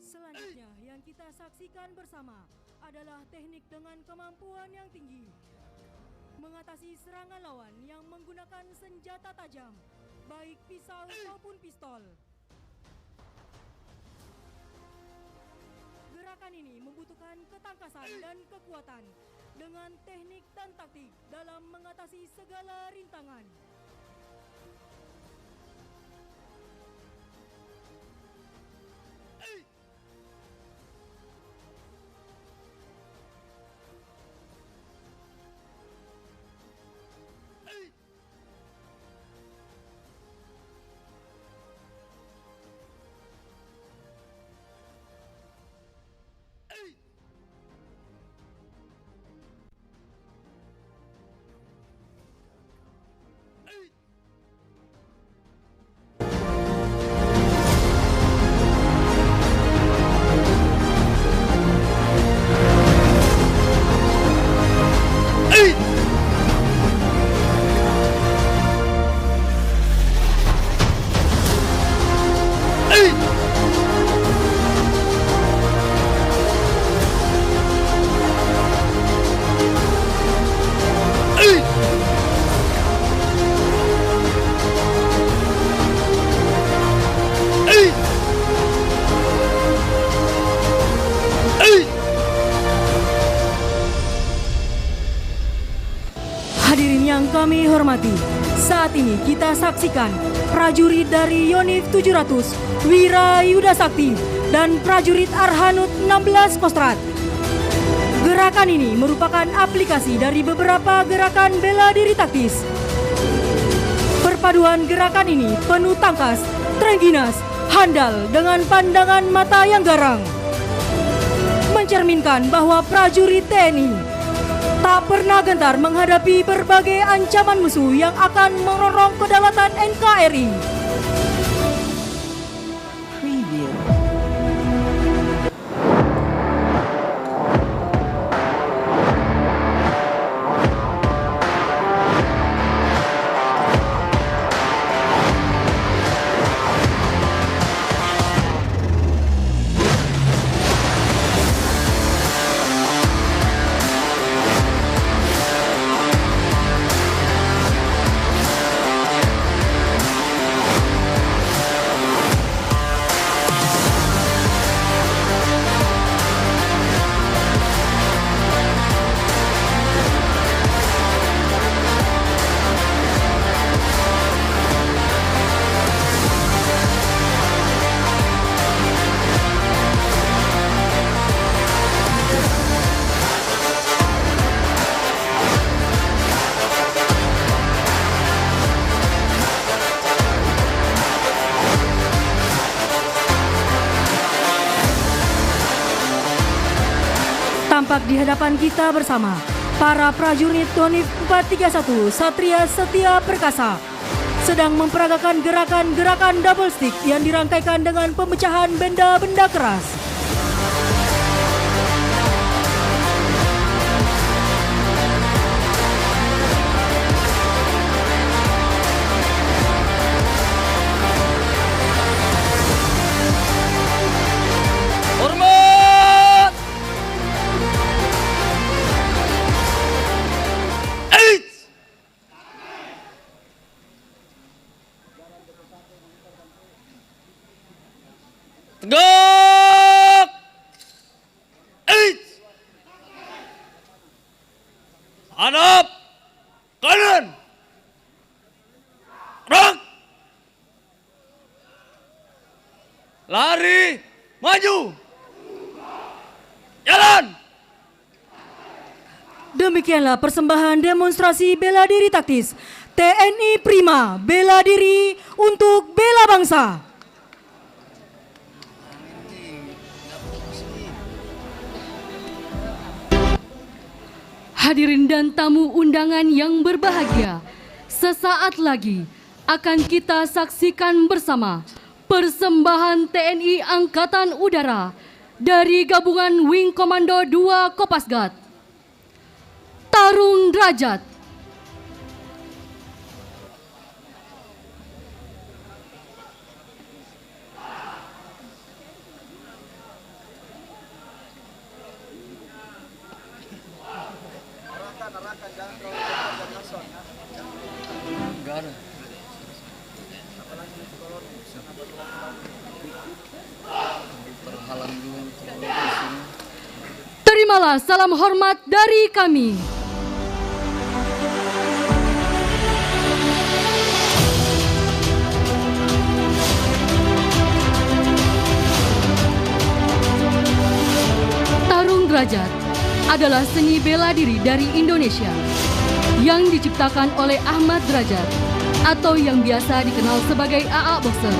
Selanjutnya yang kita saksikan bersama adalah teknik dengan kemampuan yang tinggi, mengatasi serangan lawan yang menggunakan senjata tajam, baik pisau maupun pistol. Gerakan ini membutuhkan ketangkasan dan kekuatan dengan teknik dan taktik dalam mengatasi segala rintangan. Hadirin yang kami hormati, saat ini kita saksikan prajurit dari Yonif 700 Wirayuda Sakti dan prajurit Arhanud 16 Kostrad. Gerakan ini merupakan aplikasi dari beberapa gerakan bela diri taktis. Perpaduan gerakan ini penuh tangkas, terengginas, handal dengan pandangan mata yang garang, mencerminkan bahwa prajurit TNI tak pernah gentar menghadapi berbagai ancaman musuh yang akan merongrong kedaulatan NKRI. Tampak di hadapan kita bersama para prajurit Yonif 431 Satria Setia Perkasa sedang memperagakan gerakan-gerakan double stick yang dirangkaikan dengan pemecahan benda-benda keras. Tegak! Hadap! Kanan! Gerak! Lari! Maju! Jalan! Demikianlah persembahan demonstrasi bela diri taktis TNI Prima, bela diri untuk bela bangsa. Hadirin dan tamu undangan yang berbahagia, sesaat lagi akan kita saksikan bersama persembahan TNI Angkatan Udara dari Gabungan Wing Komando 2 Kopasgat. Tarung Derajat. Arahkan, jangan terlalu Terhalang juga di sini. Terimalah salam hormat dari kami. Tarung derajat adalah seni bela diri dari Indonesia yang diciptakan oleh Ahmad Derajat atau yang biasa dikenal sebagai AA Boxer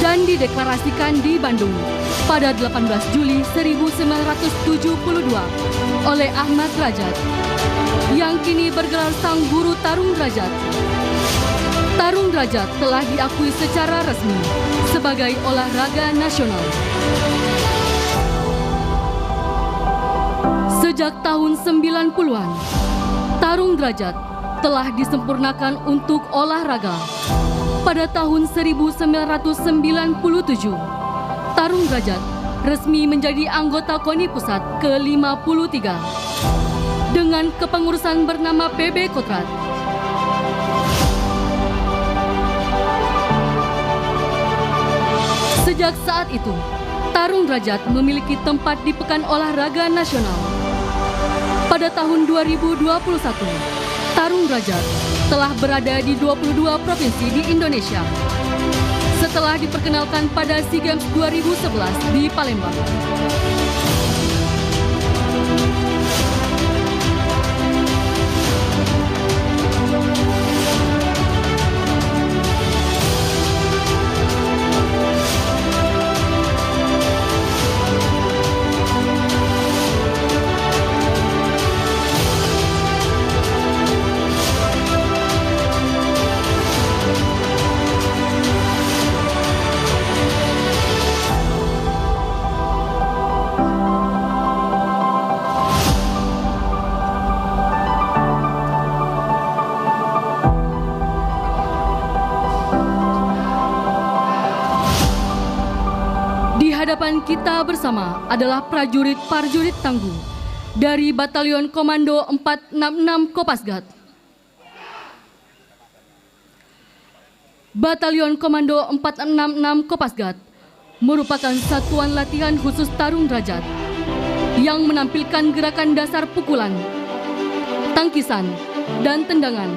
dan dideklarasikan di Bandung pada 18 Juli 1972 oleh Ahmad Derajat yang kini bergelar Sang Guru Tarung Derajat. Tarung derajat telah diakui secara resmi sebagai olahraga nasional. Sejak tahun 90-an, tarung derajat telah disempurnakan untuk olahraga. Pada tahun 1997, tarung derajat resmi menjadi anggota KONI Pusat ke-53 dengan kepengurusan bernama PB Kotrat. Sejak saat itu, tarung derajat memiliki tempat di Pekan Olahraga Nasional. Pada tahun 2021, tarung derajat telah berada di 22 provinsi di Indonesia. Setelah diperkenalkan pada SEA Games 2011 di Palembang. Hadapan kita bersama adalah prajurit-prajurit tangguh dari Batalion Komando 466 Kopasgat. Batalion Komando 466 Kopasgat merupakan satuan latihan khusus tarung derajat yang menampilkan gerakan dasar pukulan, tangkisan, dan tendangan.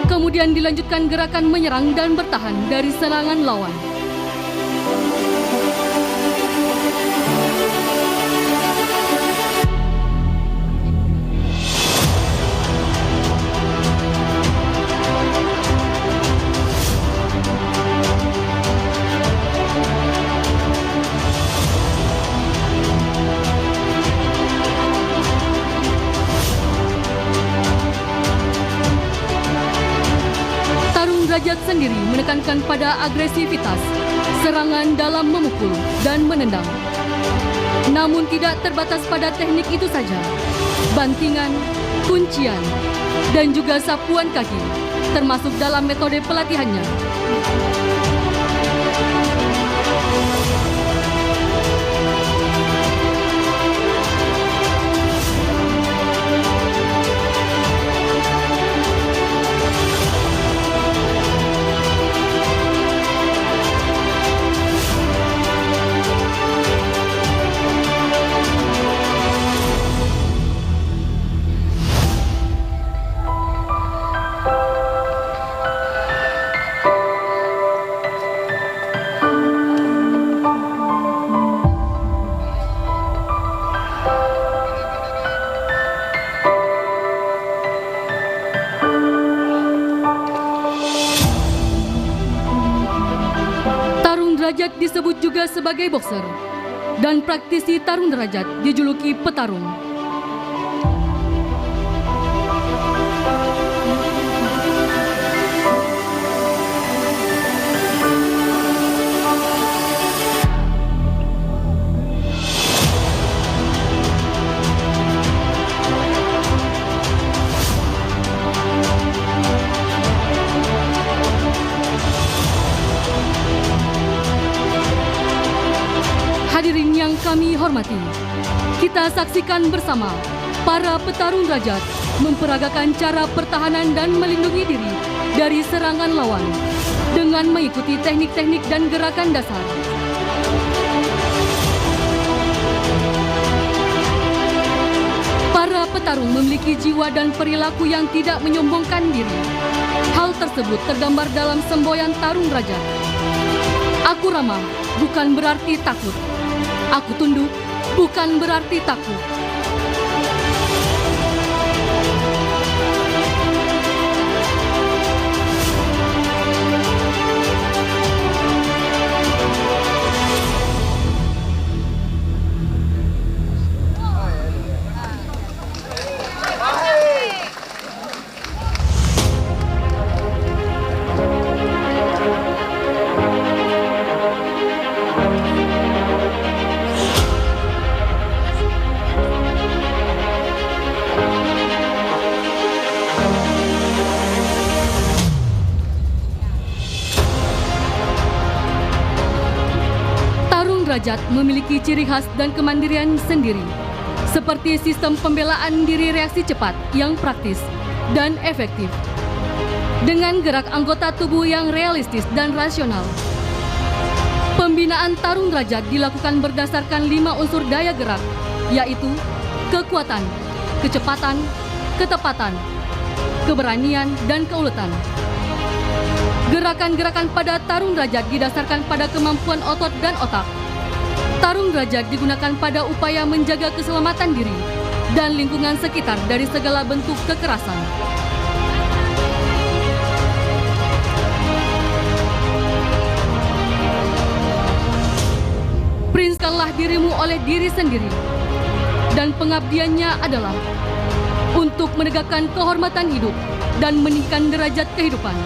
Kemudian dilanjutkan gerakan menyerang dan bertahan dari serangan lawan. Derajat sendiri menekankan pada agresivitas, serangan dalam memukul dan menendang. Namun tidak terbatas pada teknik itu saja. Bantingan, kuncian, dan juga sapuan kaki termasuk dalam metode pelatihannya. Derajat disebut juga sebagai boxer, dan praktisi tarung derajat dijuluki petarung. Hadirin yang kami hormati, kita saksikan bersama para petarung derajat memperagakan cara pertahanan dan melindungi diri dari serangan lawan. dengan mengikuti teknik-teknik dan gerakan dasar. Para petarung memiliki jiwa dan perilaku yang tidak menyombongkan diri. Hal tersebut tergambar dalam semboyan Tarung Derajat. Aku ramah, bukan berarti takut. Aku tunduk, bukan berarti takut. Derajat memiliki ciri khas dan kemandirian sendiri, seperti sistem pembelaan diri reaksi cepat yang praktis dan efektif, dengan gerak anggota tubuh yang realistis dan rasional. Pembinaan Tarung Derajat dilakukan berdasarkan 5 unsur daya gerak, yaitu kekuatan, kecepatan, ketepatan, keberanian, dan keuletan. Gerakan-gerakan pada Tarung Derajat didasarkan pada kemampuan otot dan otak. Tarung Derajat digunakan pada upaya menjaga keselamatan diri dan lingkungan sekitar dari segala bentuk kekerasan. Prinskanlah dirimu oleh diri sendiri, dan pengabdiannya adalah untuk menegakkan kehormatan hidup dan meninggikan derajat kehidupan.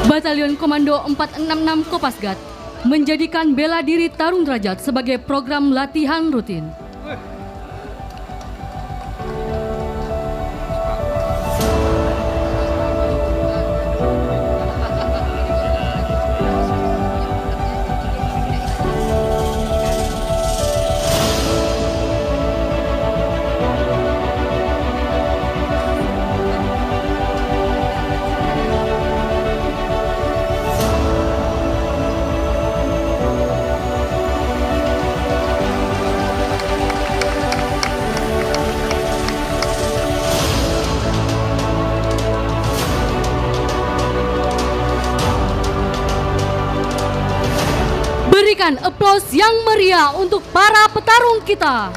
Batalion Komando 466 Kopasgat menjadikan bela diri Tarung Derajat sebagai program latihan rutin. Berikan aplaus yang meriah untuk para petarung kita.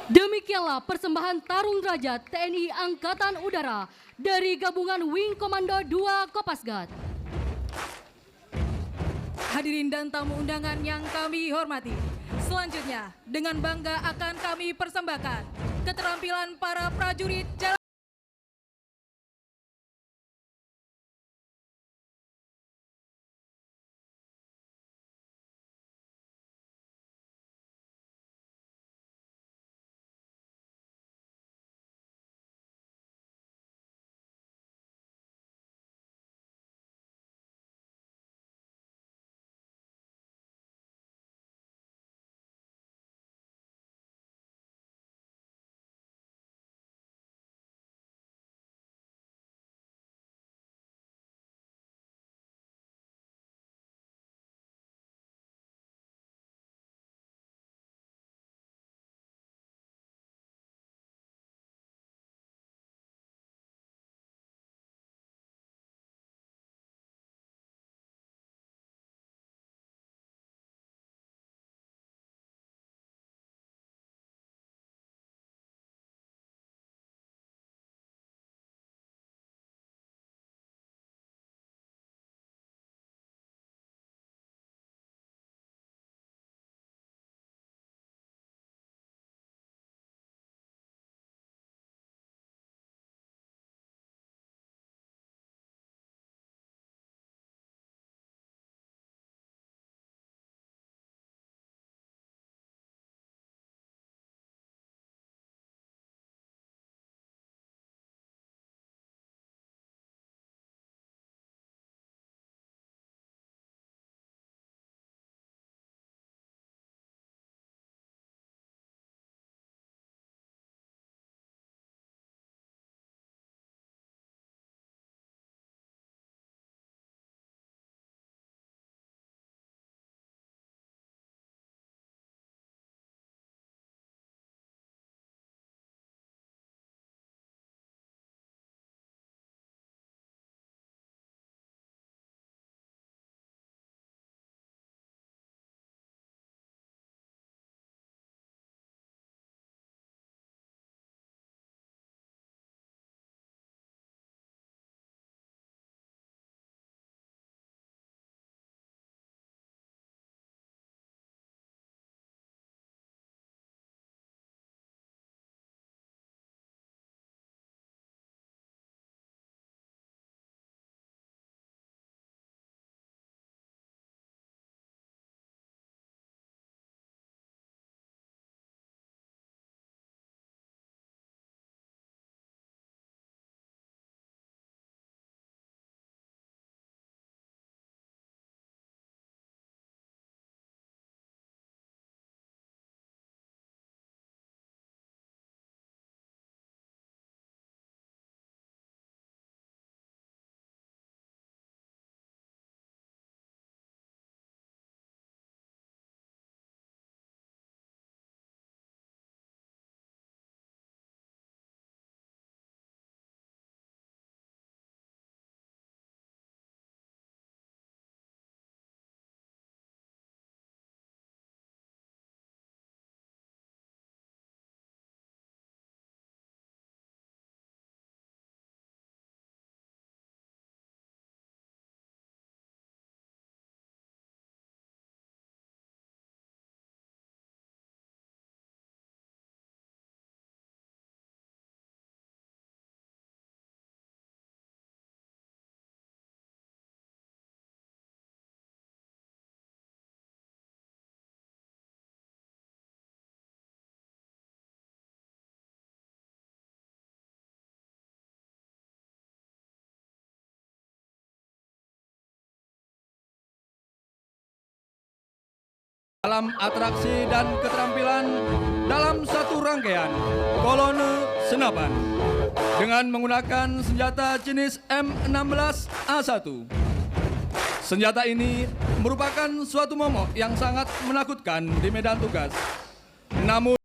Demikianlah persembahan tarung derajat TNI Angkatan Udara dari gabungan Wing Komando 2 Kopasgat. Hadirin dan tamu undangan yang kami hormati, selanjutnya dengan bangga akan kami persembahkan keterampilan para prajurit jalan. Dalam atraksi dan keterampilan dalam satu rangkaian kolone senapan dengan menggunakan senjata jenis M16A1. Senjata ini merupakan suatu momok yang sangat menakutkan di medan tugas. Namun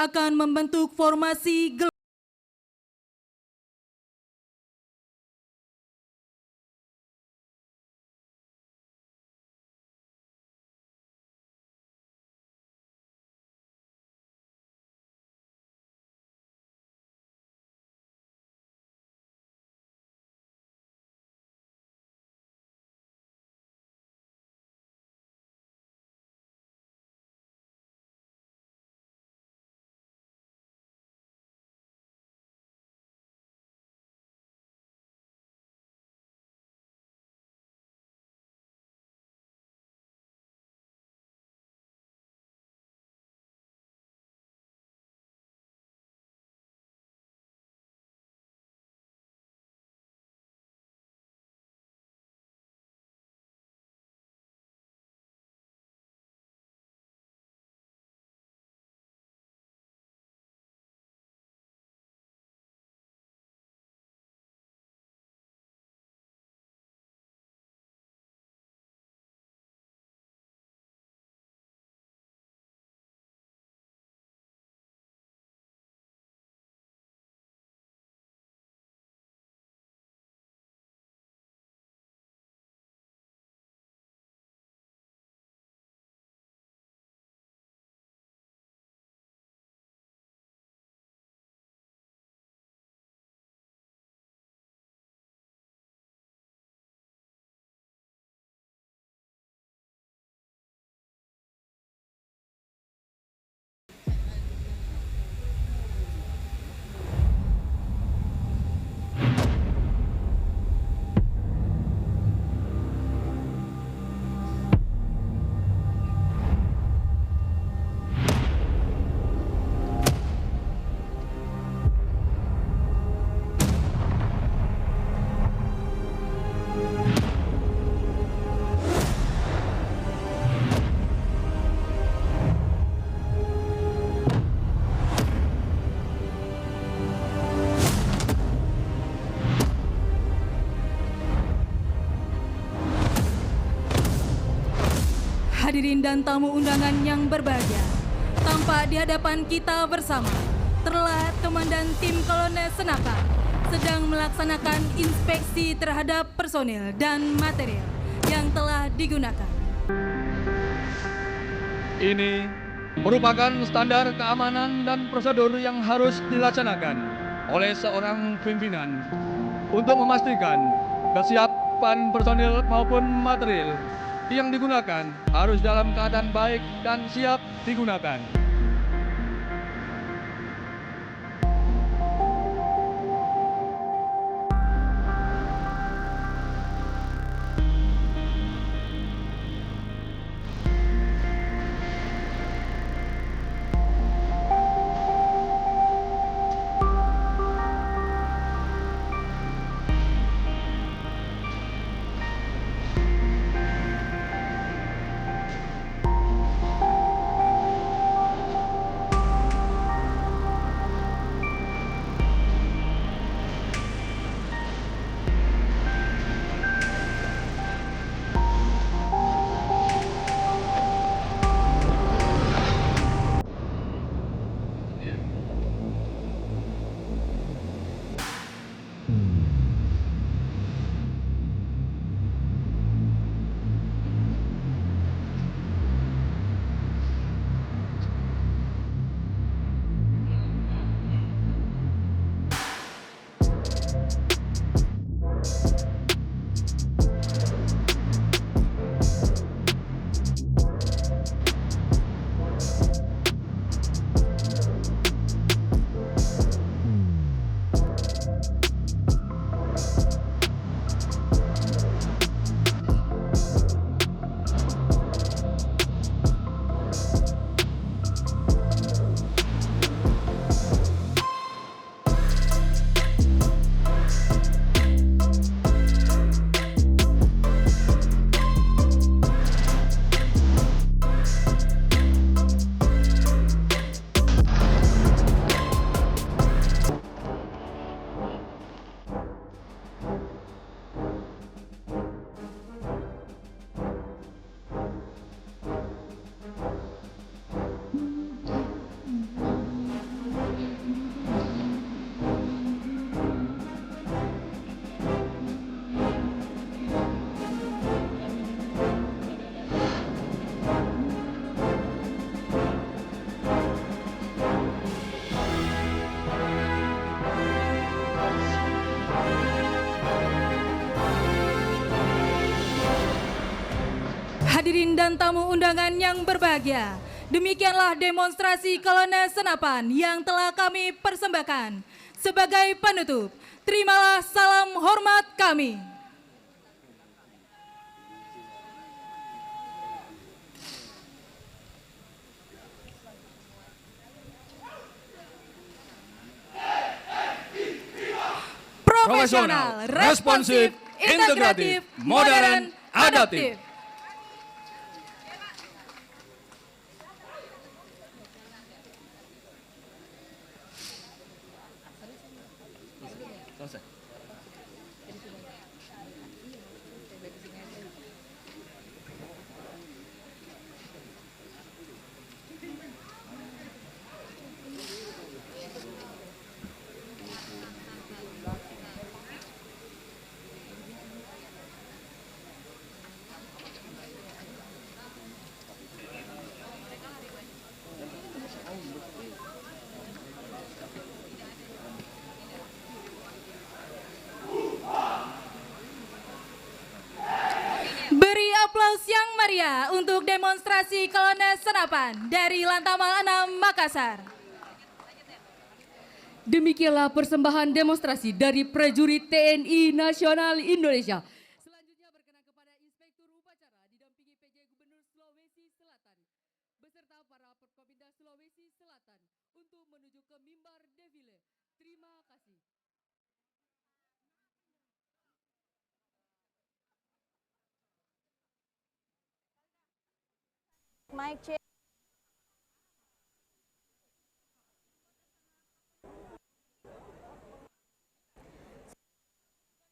akan membentuk formasi gelombang. Hadirin dan tamu undangan yang berbahagia, tampak di hadapan kita bersama terlihat Komandan Tim Kolonel Senaka sedang melaksanakan inspeksi terhadap personil dan material yang telah digunakan. Ini merupakan standar keamanan dan prosedur yang harus dilaksanakan oleh seorang pimpinan untuk memastikan kesiapan personil maupun material yang digunakan harus dalam keadaan baik dan siap digunakan. dan tamu undangan yang berbahagia, demikianlah demonstrasi Kolonel Senapan yang telah kami persembahkan. Sebagai penutup, terimalah salam hormat kami. Profesional, responsif, integratif, modern, adaptif. Selesai. Beri aplaus yang meriah untuk demonstrasi Kolonel Senapan dari Lantamal 6 Makassar. Demikianlah persembahan demonstrasi dari prajurit TNI Nasional Indonesia. Selanjutnya berkenan kepada Inspektur Upacara didampingi PJ Gubernur Sulawesi Selatan beserta para Forkopimda Sulawesi Selatan untuk menuju ke mimbar defile. Terima kasih. Mic check.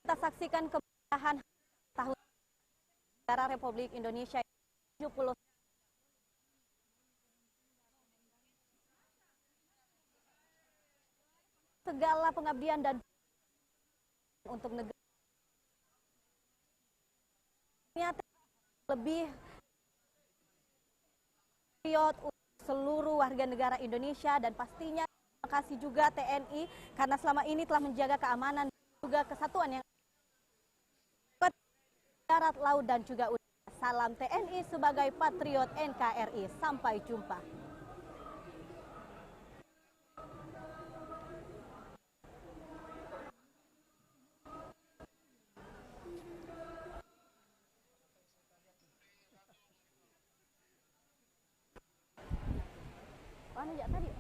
Kita saksikan kemeriahan tahun negara Republik Indonesia 70. Segala pengabdian dan untuk negara lebih untuk seluruh warga negara Indonesia, dan pastinya terima kasih juga TNI karena selama ini telah menjaga keamanan dan juga kesatuan yang darat, laut dan juga udara. Salam TNI sebagai patriot NKRI. Sampai jumpa. Mana ya tadi?